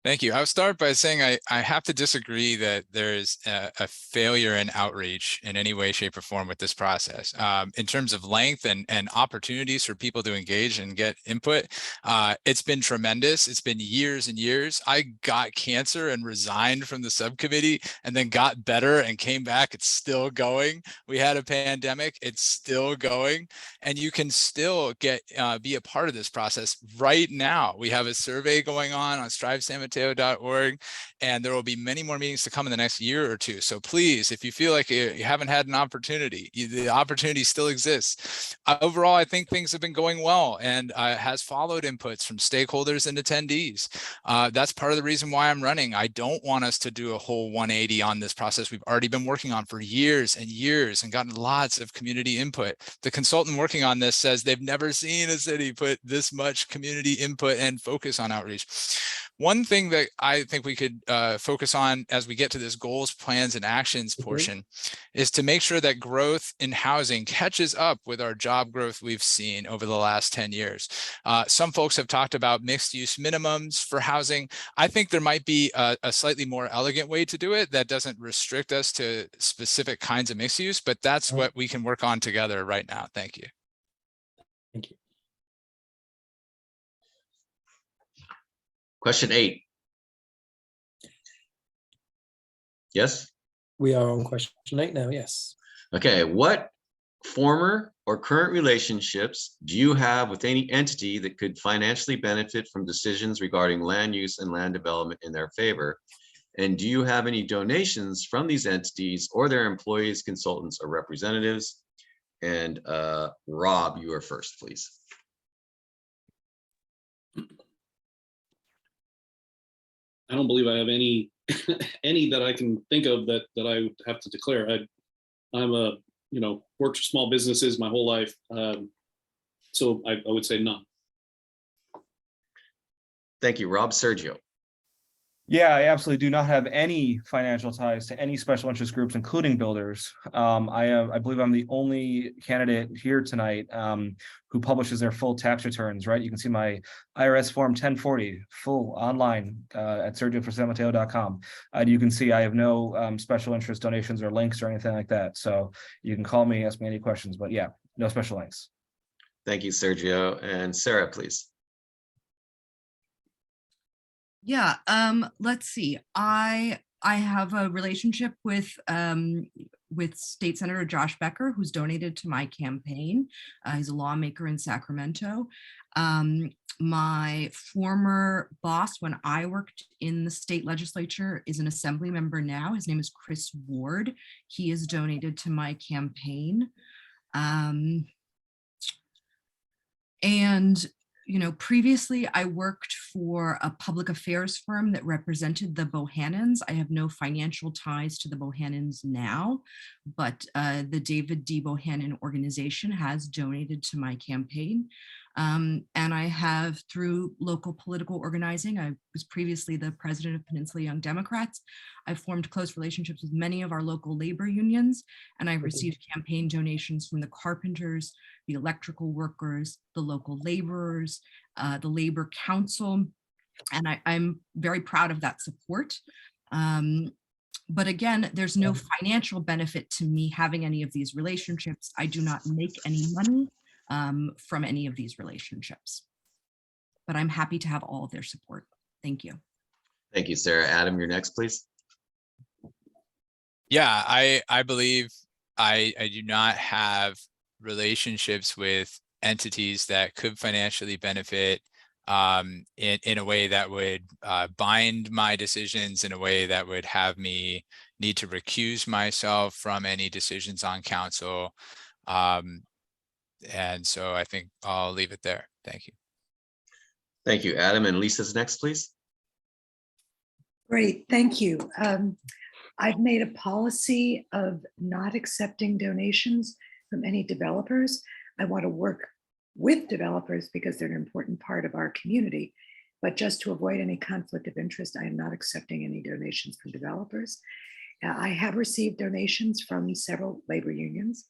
Thank you. I would start by saying I have to disagree that there is a failure in outreach in any way, shape, or form with this process. In terms of length and opportunities for people to engage and get input, it's been tremendous. It's been years and years. I got cancer and resigned from the subcommittee, and then got better and came back. It's still going. We had a pandemic. It's still going. And you can still be a part of this process right now. We have a survey going on StriveSanMateo.org, and there will be many more meetings to come in the next year or two. So please, if you feel like you haven't had an opportunity, the opportunity still exists. Overall, I think things have been going well, and has followed inputs from stakeholders and attendees. That's part of the reason why I'm running. I don't want us to do a whole 180 on this process we've already been working on for years and years, and gotten lots of community input. The consultant working on this says they've never seen a city put this much community input and focus on outreach. One thing that I think we could focus on as we get to this goals, plans, and actions portion is to make sure that growth in housing catches up with our job growth we've seen over the last 10 years. Some folks have talked about mixed use minimums for housing. I think there might be a slightly more elegant way to do it that doesn't restrict us to specific kinds of mixed use, but that's what we can work on together right now. Thank you. Thank you. Question 8. Yes? We are on question 8 now, yes. Okay, what former or current relationships do you have with any entity that could financially benefit from decisions regarding land use and land development in their favor? And do you have any donations from these entities or their employees, consultants, or representatives? And Rob, you are first, please. I don't believe I have any any that I can think of that I would have to declare. I'm a worked for small businesses my whole life, so I would say none. Thank you, Rob. Sergio. Yeah, I absolutely do not have any financial ties to any special interest groups, including builders. I believe I'm the only candidate here tonight who publishes their full tax returns, right? You can see my IRS form 1040 full online at sergioforsanmateo.com. You can see I have no special interest donations or links or anything like that. So you can call me, ask me any questions, but yeah, no special links. Thank you, Sergio. And Sarah, please. Yeah, let's see. I have a relationship with State Senator Josh Becker, who's donated to my campaign. He's a lawmaker in Sacramento. My former boss when I worked in the state legislature is an assembly member now. His name is Chris Ward. He is donated to my campaign. And previously I worked for a public affairs firm that represented the Bohannons. I have no financial ties to the Bohannons now, but the David D. Bohannon organization has donated to my campaign. And I have, through local political organizing, I was previously the president of Peninsula Young Democrats. I've formed close relationships with many of our local labor unions, and I've received campaign donations from the carpenters, the electrical workers, the local laborers, the Labor Council, and I'm very proud of that support. But again, there's no financial benefit to me having any of these relationships. I do not make any money from any of these relationships, but I'm happy to have all of their support. Thank you. Thank you, Sarah. Adam, you're next, please. Yeah, I believe I do not have relationships with entities that could financially benefit in a way that would bind my decisions, in a way that would have me need to recuse myself from any decisions on council. And so I think I'll leave it there. Thank you. Thank you, Adam. And Lisa's next, please. Great, thank you. I've made a policy of not accepting donations from any developers. I want to work with developers because they're an important part of our community, but just to avoid any conflict of interest, I am not accepting any donations from developers. I have received donations from several labor unions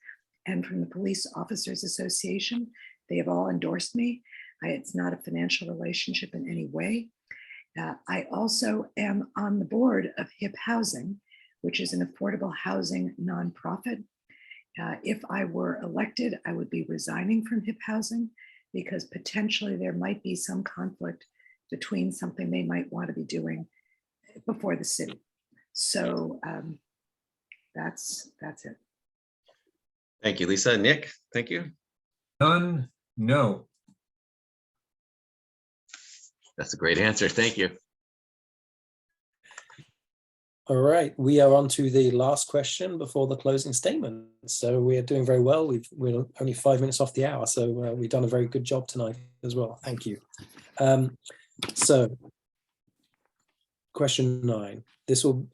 and from the Police Officers Association. They have all endorsed me. It's not a financial relationship in any way. I also am on the board of HIP Housing, which is an affordable housing nonprofit. If I were elected, I would be resigning from HIP Housing because potentially there might be some conflict between something they might want to be doing before the city. So that's it. Thank you, Lisa. Nick, thank you. None, no. That's a great answer. Thank you. All right, we are on to the last question before the closing statement. So we are doing very well. We're only 5 minutes off the hour, so we've done a very good job tonight as well. Thank you. So question 9. This will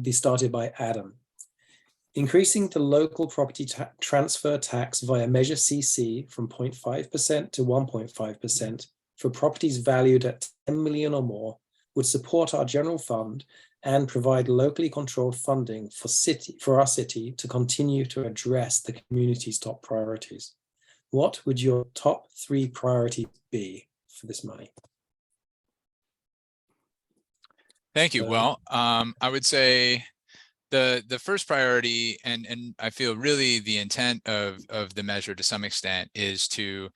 be started by Adam. Increasing the local property transfer tax via Measure CC from 0.5% to 1.5% for properties valued at 10 million or more would support our general fund and provide locally controlled funding for our city to continue to address the community's top priorities. What would your top 3 priorities be for this money? Thank you. Well, I would say the first priority, and I feel really the intent of the measure to some extent, is to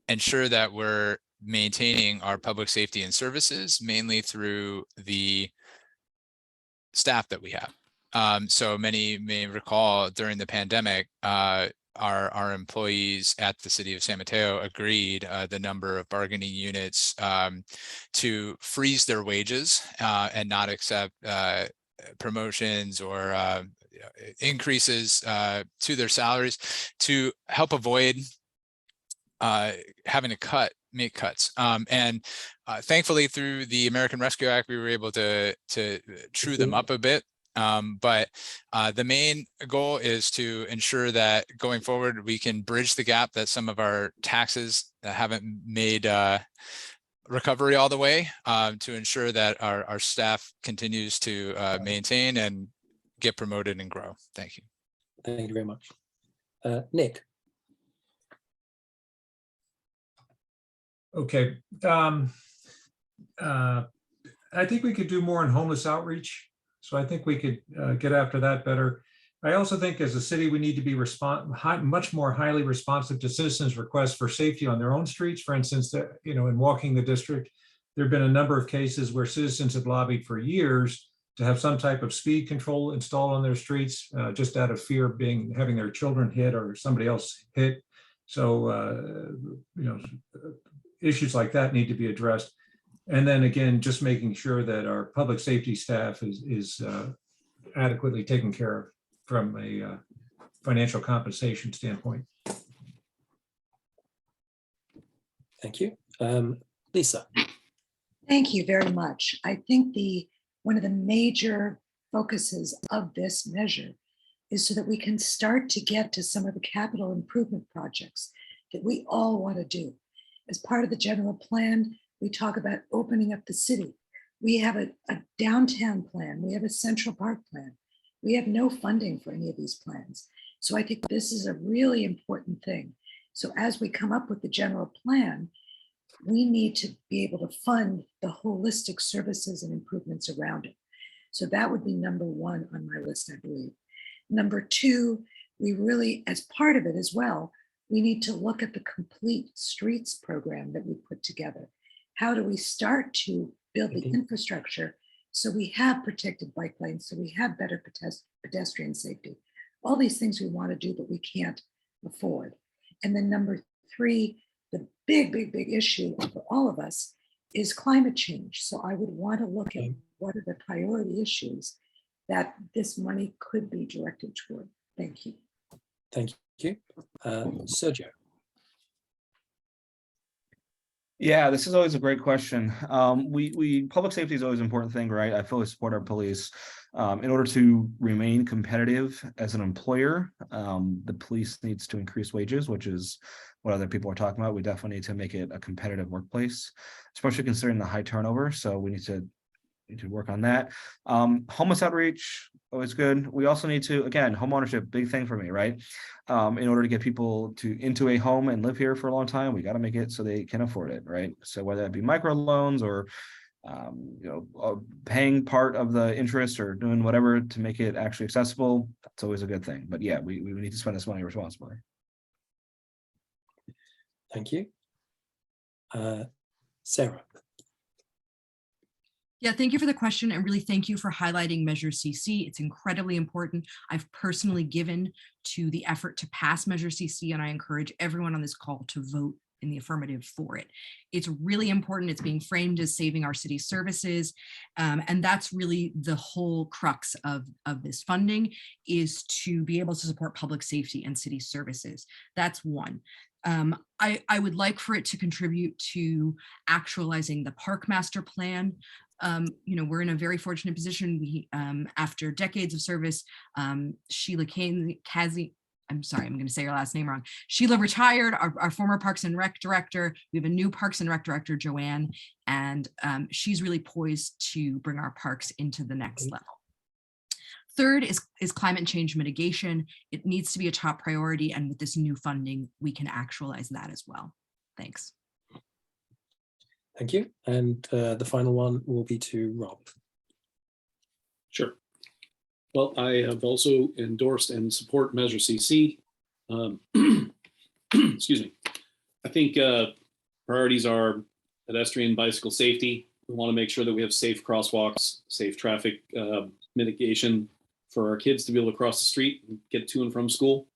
ensure that we're maintaining our public safety and services, mainly through the staff that we have. So many may recall during the pandemic, our employees at the city of San Mateo agreed the number of bargaining units to freeze their wages and not accept promotions or increases to their salaries to help avoid having to make cuts. And thankfully, through the American Rescue Act, we were able to true them up a bit. But the main goal is to ensure that going forward, we can bridge the gap that some of our taxes that haven't made recovery all the way to ensure that our staff continues to maintain and get promoted and grow. Thank you. Thank you very much. Nick. Okay. I think we could do more in homeless outreach. So I think we could get after that better. I also think as a city, we need to be much more highly responsive to citizens' requests for safety on their own streets. For instance, in walking the district, there have been a number of cases where citizens have lobbied for years to have some type of speed control installed on their streets, just out of fear of having their children hit or somebody else hit. So, issues like that need to be addressed. And then again, just making sure that our public safety staff is adequately taken care of from a financial compensation standpoint. Thank you. Lisa. Thank you very much. I think one of the major focuses of this measure is so that we can start to get to some of the capital improvement projects that we all want to do. As part of the general plan, we talk about opening up the city. We have a downtown plan. We have a Central Park plan. We have no funding for any of these plans. So I think this is a really important thing. So as we come up with the general plan, we need to be able to fund the holistic services and improvements around it. So that would be number one on my list, I believe. Number two, we really, as part of it as well, we need to look at the complete streets program that we put together. How do we start to build the infrastructure so we have protected bike lanes, so we have better pedestrian safety? All these things we want to do, but we can't afford. And then number three, the big issue for all of us is climate change. So I would want to look at what are the priority issues that this money could be directed toward. Thank you. Thank you. Sergio. Yeah, this is always a great question. Public safety is always an important thing, right? I fully support our police. In order to remain competitive as an employer, the police needs to increase wages, which is what other people are talking about. We definitely need to make it a competitive workplace, especially considering the high turnover. So we need to work on that. Homeless outreach, always good. We also need to, again, home ownership, big thing for me, right? In order to get people into a home and live here for a long time, we got to make it so they can afford it, right? So whether that be microloans or paying part of the interest or doing whatever to make it actually accessible, that's always a good thing. But yeah, we need to spend this money responsibly. Thank you. Sarah. Yeah, thank you for the question, and really thank you for highlighting Measure CC. It's incredibly important. I've personally given to the effort to pass Measure CC, and I encourage everyone on this call to vote in the affirmative for it. It's really important. It's being framed as saving our city services, and that's really the whole crux of this funding, is to be able to support public safety and city services. That's one. I would like for it to contribute to actualizing the Park Master Plan. We're in a very fortunate position. We, after decades of service, Sheila Kazi, I'm sorry, I'm going to say her last name wrong. Sheila retired, our former Parks and Rec director. We have a new Parks and Rec director, Joanne, and she's really poised to bring our parks into the next level. Third is climate change mitigation. It needs to be a top priority, and with this new funding, we can actualize that as well. Thanks. Thank you. And the final one will be to Rob. Sure. Well, I have also endorsed and support Measure CC. Excuse me. I think priorities are pedestrian bicycle safety. We want to make sure that we have safe crosswalks, safe traffic mitigation for our kids to be able to cross the street and get to and from school.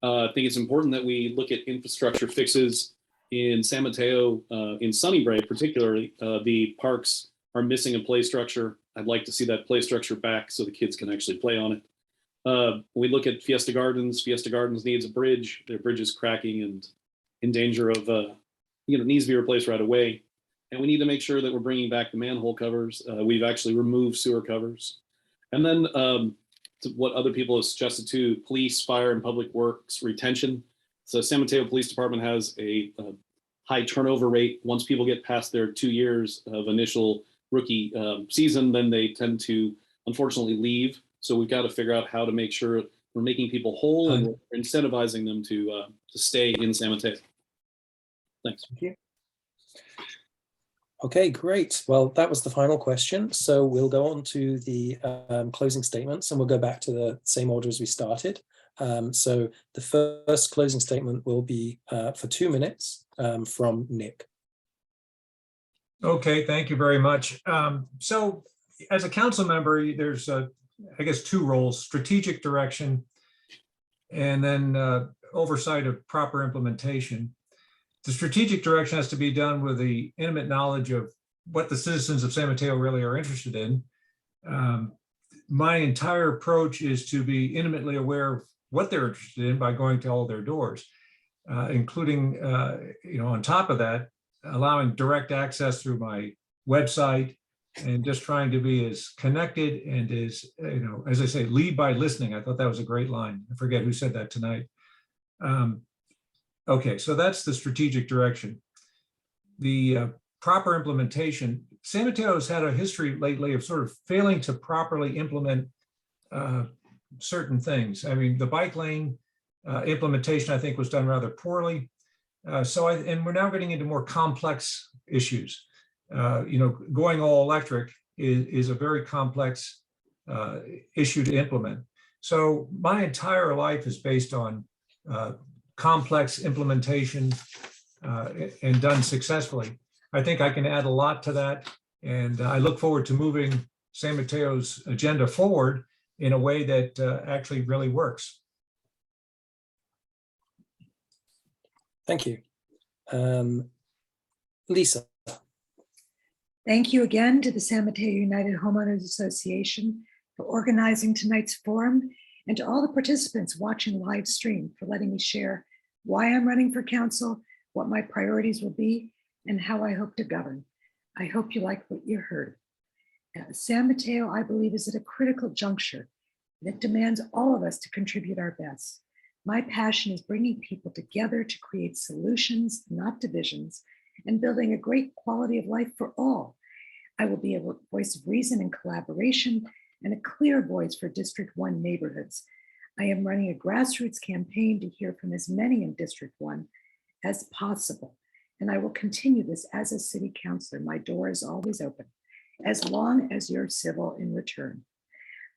I think it's important that we look at infrastructure fixes in San Mateo, in Sunny Brae particularly. The parks are missing a play structure. I'd like to see that play structure back so the kids can actually play on it. When we look at Fiesta Gardens needs a bridge. Their bridge is cracking and in danger of, needs to be replaced right away. And we need to make sure that we're bringing back the manhole covers. We've actually removed sewer covers. And then to what other people have suggested too, police, fire, and public works retention. So San Mateo Police Department has a high turnover rate. Once people get past their 2 years of initial rookie season, then they tend to unfortunately leave. So we've got to figure out how to make sure we're making people whole and we're incentivizing them to stay in San Mateo. Thanks. Thank you. Okay, great. Well, that was the final question. So we'll go on to the closing statements, and we'll go back to the same order as we started. So the first closing statement will be for 2 minutes from Nick. Okay, thank you very much. So as a council member, there's, I guess, 2 roles: strategic direction and then oversight of proper implementation. The strategic direction has to be done with the intimate knowledge of what the citizens of San Mateo really are interested in. My entire approach is to be intimately aware of what they're interested in by going to all their doors, including, on top of that, allowing direct access through my website and just trying to be as connected and as I say, lead by listening. I thought that was a great line. I forget who said that tonight. Okay, so that's the strategic direction. The proper implementation. San Mateo has had a history lately of sort of failing to properly implement certain things. I mean, the bike lane implementation, I think, was done rather poorly. And we're now getting into more complex issues. Going all electric is a very complex issue to implement. So my entire life is based on complex implementation and done successfully. I think I can add a lot to that. And I look forward to moving San Mateo's agenda forward in a way that actually really works. Thank you. Lisa. Thank you again to the San Mateo United Homeowners Association for organizing tonight's forum, and to all the participants watching live stream for letting me share why I'm running for council, what my priorities will be, and how I hope to govern. I hope you like what you heard. San Mateo, I believe, is at a critical juncture that demands all of us to contribute our best. My passion is bringing people together to create solutions, not divisions, and building a great quality of life for all. I will be a voice of reason and collaboration and a clear voice for District 1 neighborhoods. I am running a grassroots campaign to hear from as many in District 1 as possible. And I will continue this as a city councilor. My door is always open, as long as you're civil in return.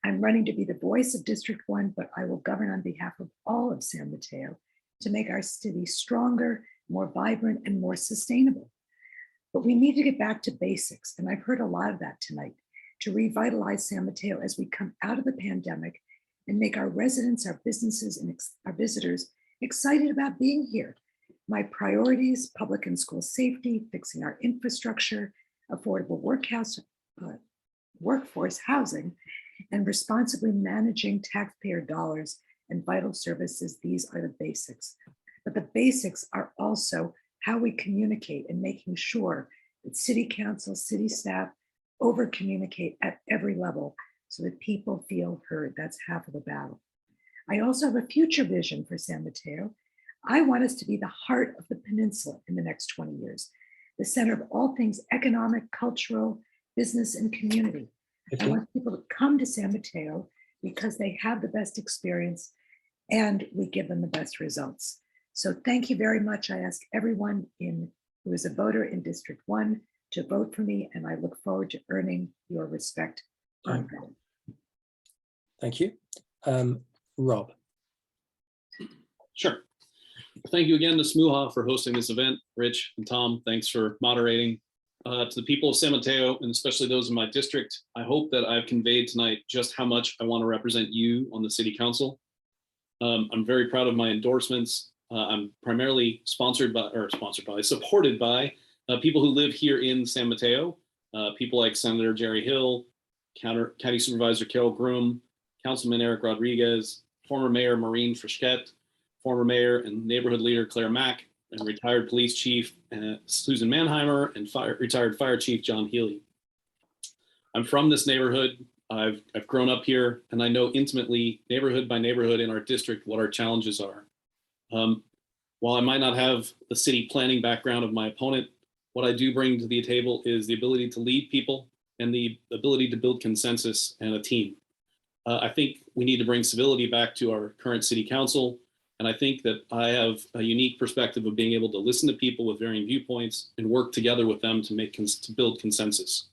I'm running to be the voice of District 1, but I will govern on behalf of all of San Mateo to make our city stronger, more vibrant, and more sustainable. But we need to get back to basics, and I've heard a lot of that tonight, to revitalize San Mateo as we come out of the pandemic and make our residents, our businesses, and our visitors excited about being here. My priorities: public and school safety, fixing our infrastructure, affordable workforce housing, and responsibly managing taxpayer dollars and vital services. These are the basics. But the basics are also how we communicate and making sure that city council, city staff over communicate at every level so that people feel heard. That's half of the battle. I also have a future vision for San Mateo. I want us to be the heart of the peninsula in the next 20 years, the center of all things economic, cultural, business, and community. I want people to come to San Mateo because they have the best experience and we give them the best results. So thank you very much. I ask everyone who is a voter in District 1 to vote for me, and I look forward to earning your respect. Thank you. Rob. Sure. Thank you again to SMUHA for hosting this event. Rich and Tom, thanks for moderating. To the people of San Mateo, and especially those in my district, I hope that I've conveyed tonight just how much I want to represent you on the city council. I'm very proud of my endorsements. I'm primarily supported by people who live here in San Mateo, people like Senator Jerry Hill, County Supervisor Carol Groom, Councilman Eric Rodriguez, former Mayor Maureen Frischkett, former Mayor and Neighborhood Leader Claire Mack, and retired Police Chief Susan Mannheimer, and retired Fire Chief John Healy. I'm from this neighborhood. I've grown up here, and I know intimately, neighborhood by neighborhood in our district, what our challenges are. While I might not have the city planning background of my opponent, what I do bring to the table is the ability to lead people and the ability to build consensus and a team. I think we need to bring civility back to our current city council. And I think that I have a unique perspective of being able to listen to people with varying viewpoints and work together with them to build consensus.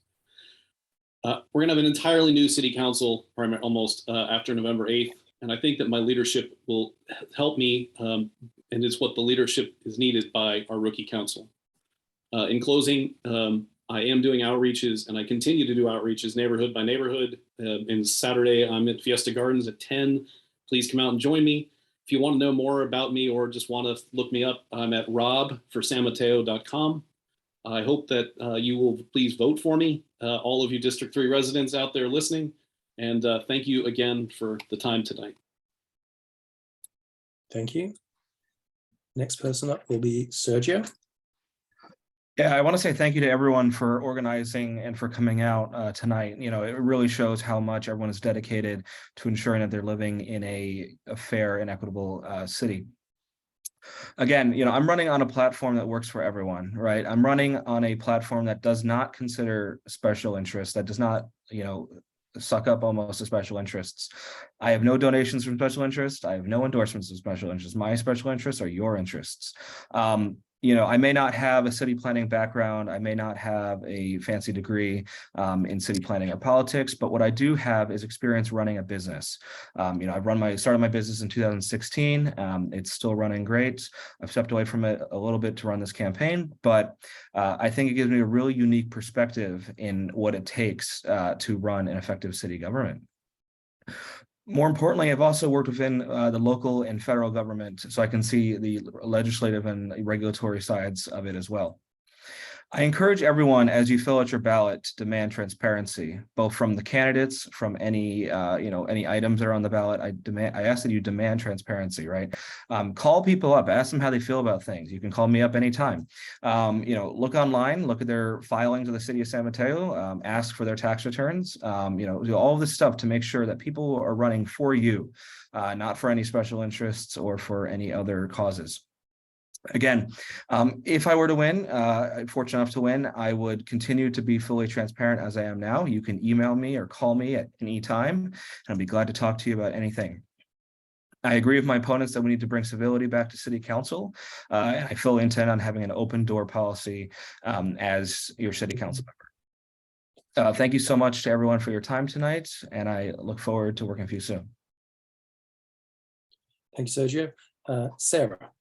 We're gonna have an entirely new city council almost after November 8th. And I think that my leadership will help me, and it's what the leadership is needed by our rookie council. In closing, I am doing outreaches, and I continue to do outreaches neighborhood by neighborhood. And Saturday, I'm at Fiesta Gardens at 10. Please come out and join me. If you want to know more about me or just want to look me up, I'm at robforsanmateo.com. I hope that you will please vote for me, all of you District 3 residents out there listening. And thank you again for the time tonight. Thank you. Next person up will be Sergio. Yeah, I want to say thank you to everyone for organizing and for coming out tonight. You know, it really shows how much everyone is dedicated to ensuring that they're living in a fair and equitable city. Again, you know, I'm running on a platform that works for everyone, right? I'm running on a platform that does not consider special interests, that does not, you know, suck up almost the special interests. I have no donations from special interests. I have no endorsements of special interests. My special interests are your interests. You know, I may not have a city planning background. I may not have a fancy degree in city planning or politics, but what I do have is experience running a business. You know, started my business in 2016. It's still running great. I've stepped away from it a little bit to run this campaign, but I think it gives me a really unique perspective in what it takes to run an effective city government. More importantly, I've also worked within the local and federal government, so I can see the legislative and regulatory sides of it as well. I encourage everyone, as you fill out your ballot, to demand transparency, both from the candidates, from any you know, any items that are on the ballot. I ask that you demand transparency, right? Call people up, ask them how they feel about things. You can call me up anytime. You know, look online, look at their filings of the city of San Mateo, ask for their tax returns. You know, do all of this stuff to make sure that people are running for you, not for any special interests or for any other causes. Again, if I were to win, fortunate enough to win, I would continue to be fully transparent as I am now. You can email me or call me at any time, and I'll be glad to talk to you about anything. I agree with my opponents that we need to bring civility back to city council, and I fully intend on having an open door policy as your city council member. Thank you so much to everyone for your time tonight, and I look forward to working with you soon. Thank you, Sergio. Sarah.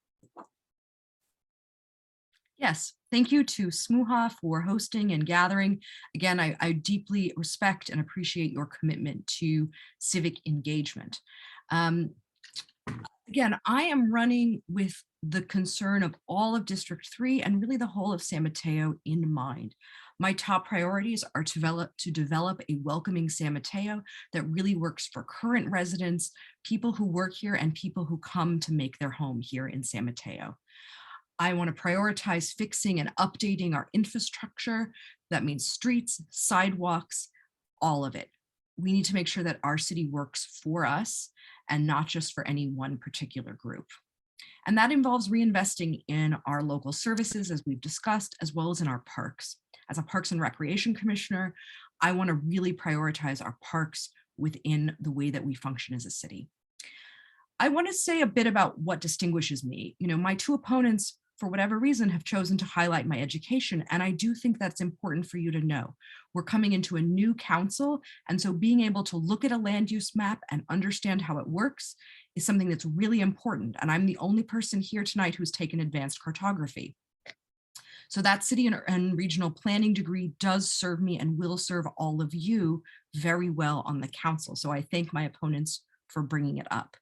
Yes, thank you to SMUHA for hosting and gathering. Again, I deeply respect and appreciate your commitment to civic engagement. Again, I am running with the concern of all of District 3 and really the whole of San Mateo in mind. My top priorities are to develop a welcoming San Mateo that really works for current residents, people who work here, and people who come to make their home here in San Mateo. I want to prioritize fixing and updating our infrastructure. That means streets, sidewalks, all of it. We need to make sure that our city works for us and not just for any one particular group. And that involves reinvesting in our local services, as we've discussed, as well as in our parks. As a Parks and Recreation Commissioner, I want to really prioritize our parks within the way that we function as a city. I want to say a bit about what distinguishes me. You know, my two opponents, for whatever reason, have chosen to highlight my education, and I do think that's important for you to know. We're coming into a new council, and so being able to look at a land use map and understand how it works is something that's really important, and I'm the only person here tonight who's taken advanced cartography. So that city and regional planning degree does serve me and will serve all of you very well on the council, so I thank my opponents for bringing it up.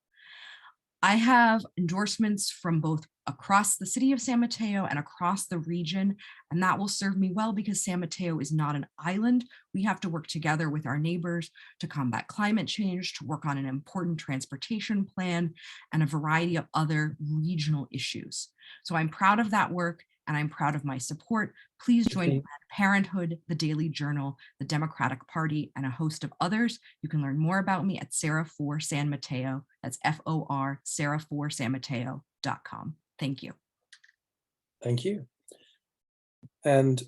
I have endorsements from both across the city of San Mateo and across the region, and that will serve me well because San Mateo is not an island. We have to work together with our neighbors to combat climate change, to work on an important transportation plan, and a variety of other regional issues. So I'm proud of that work, and I'm proud of my support. Please join Planned Parenthood, the Daily Journal, the Democratic Party, and a host of others. You can learn more about me at Sarah for San Mateo. That's FOR, sarahforsanmateo.com. Thank you. Thank you. And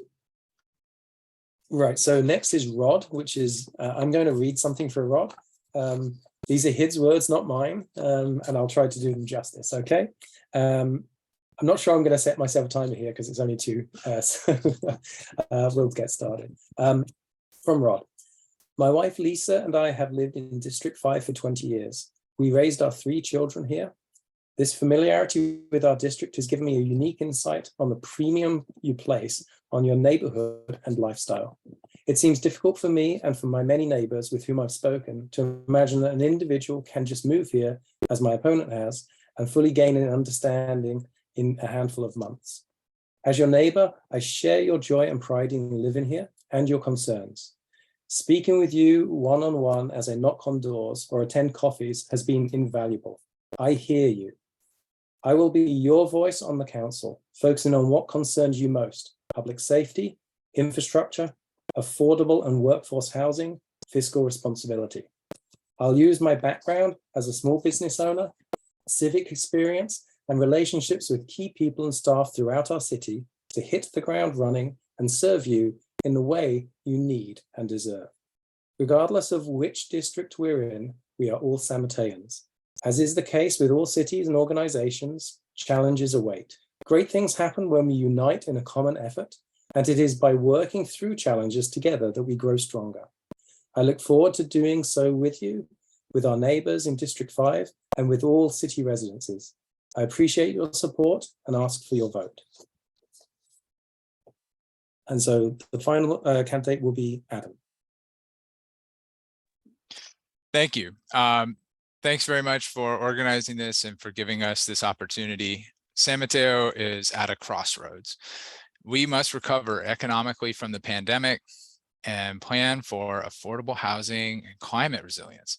right, so next is Rod, which is, I'm going to read something for Rod. These are his words, not mine, and I'll try to do them justice, okay? I'm not sure I'm going to set myself a timer here because it's only 2, so we'll get started. From Rod. My wife Lisa and I have lived in District 5 for 20 years. We raised our 3 children here. This familiarity with our district has given me a unique insight on the premium you place on your neighborhood and lifestyle. It seems difficult for me and for my many neighbors with whom I've spoken to imagine that an individual can just move here, as my opponent has, and fully gain an understanding in a handful of months. As your neighbor, I share your joy and pride in living here and your concerns. Speaking with you one-on-one as I knock on doors or attend coffees has been invaluable. I hear you. I will be your voice on the council, focusing on what concerns you most: public safety, infrastructure, affordable and workforce housing, fiscal responsibility. I'll use my background as a small business owner, civic experience, and relationships with key people and staff throughout our city to hit the ground running and serve you in the way you need and deserve. Regardless of which district we're in, we are all San Mateans. As is the case with all cities and organizations, challenges await. Great things happen when we unite in a common effort, and it is by working through challenges together that we grow stronger. I look forward to doing so with you, with our neighbors in District 5, and with all city residences. I appreciate your support and ask for your vote. And so the final candidate will be Adam. Thank you. Thanks very much for organizing this and for giving us this opportunity. San Mateo is at a crossroads. We must recover economically from the pandemic and plan for affordable housing and climate resilience.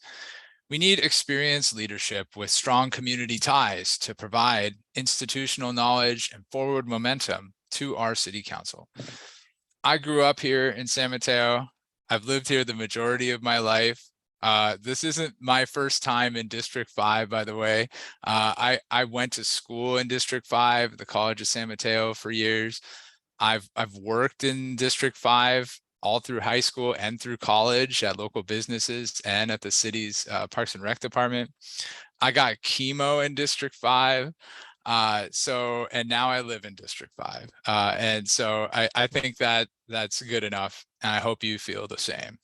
We need experienced leadership with strong community ties to provide institutional knowledge and forward momentum to our city council. I grew up here in San Mateo. I've lived here the majority of my life. This isn't my first time in District 5, by the way. I went to school in District 5, the College of San Mateo, for years. I've worked in District 5 all through high school and through college at local businesses and at the city's Parks and Rec department. I got chemo in District 5. And now I live in District 5. And so I think that that's good enough. And I hope you feel the same.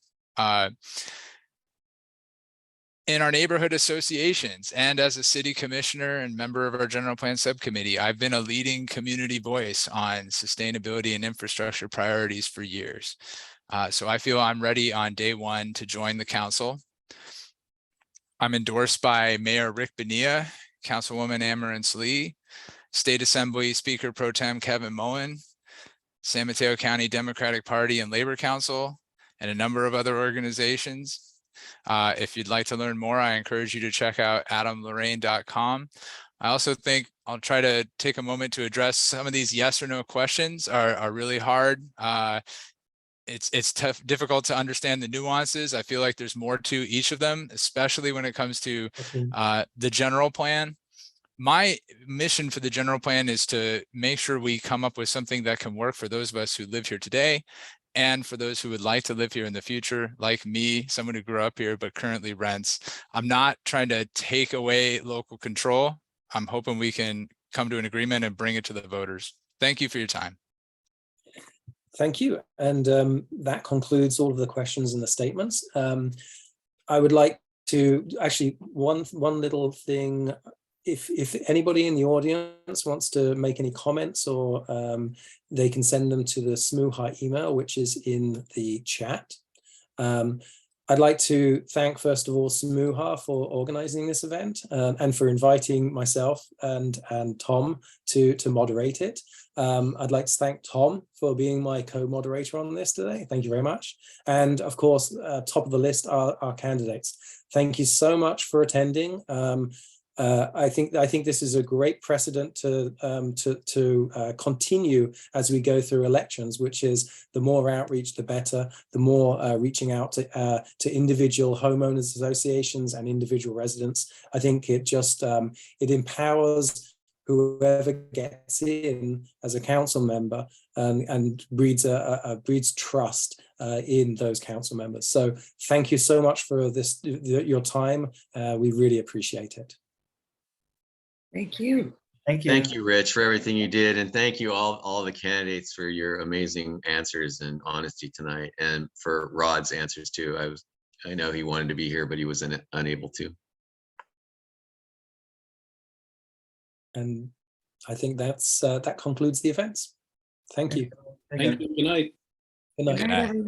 In our neighborhood associations and as a city commissioner and member of our general plan subcommittee, I've been a leading community voice on sustainability and infrastructure priorities for years. So I feel I'm ready on day 1 to join the council. I'm endorsed by Mayor Rick Bonilla, Councilwoman Amarance Lee, State Assembly Speaker Pro Tem Kevin Mullen, San Mateo County Democratic Party and Labor Council, and a number of other organizations. If you'd like to learn more, I encourage you to check out adamlorraine.com. I also think I'll try to take a moment to address some of these yes or no questions are really hard. It's tough, difficult to understand the nuances. I feel like there's more to each of them, especially when it comes to the general plan. My mission for the general plan is to make sure we come up with something that can work for those of us who live here today and for those who would like to live here in the future, like me, someone who grew up here but currently rents. I'm not trying to take away local control. I'm hoping we can come to an agreement and bring it to the voters. Thank you for your time. Thank you. And that concludes all of the questions and the statements. I would like to actually one little thing. If anybody in the audience wants to make any comments, or they can send them to the SMUHA email, which is in the chat. I'd like to thank, first of all, SMUHA for organizing this event and for inviting myself and Tom to moderate it. I'd like to thank Tom for being my co-moderator on this today. Thank you very much. And of course, top of the list are our candidates. Thank you so much for attending. I think this is a great precedent to continue as we go through elections, which is the more outreach, the better, the more reaching out to individual homeowners associations and individual residents. I think it just, it empowers whoever gets in as a council member and breeds trust in those council members. So thank you so much for this, your time. We really appreciate it. Thank you. Thank you. Thank you, Rich, for everything you did. And thank you all the candidates for your amazing answers and honesty tonight, and for Rod's answers too. I know he wanted to be here, but he was unable to. And I think that concludes the events. Thank you. Thank you. Good night. Good night. Good night, everyone.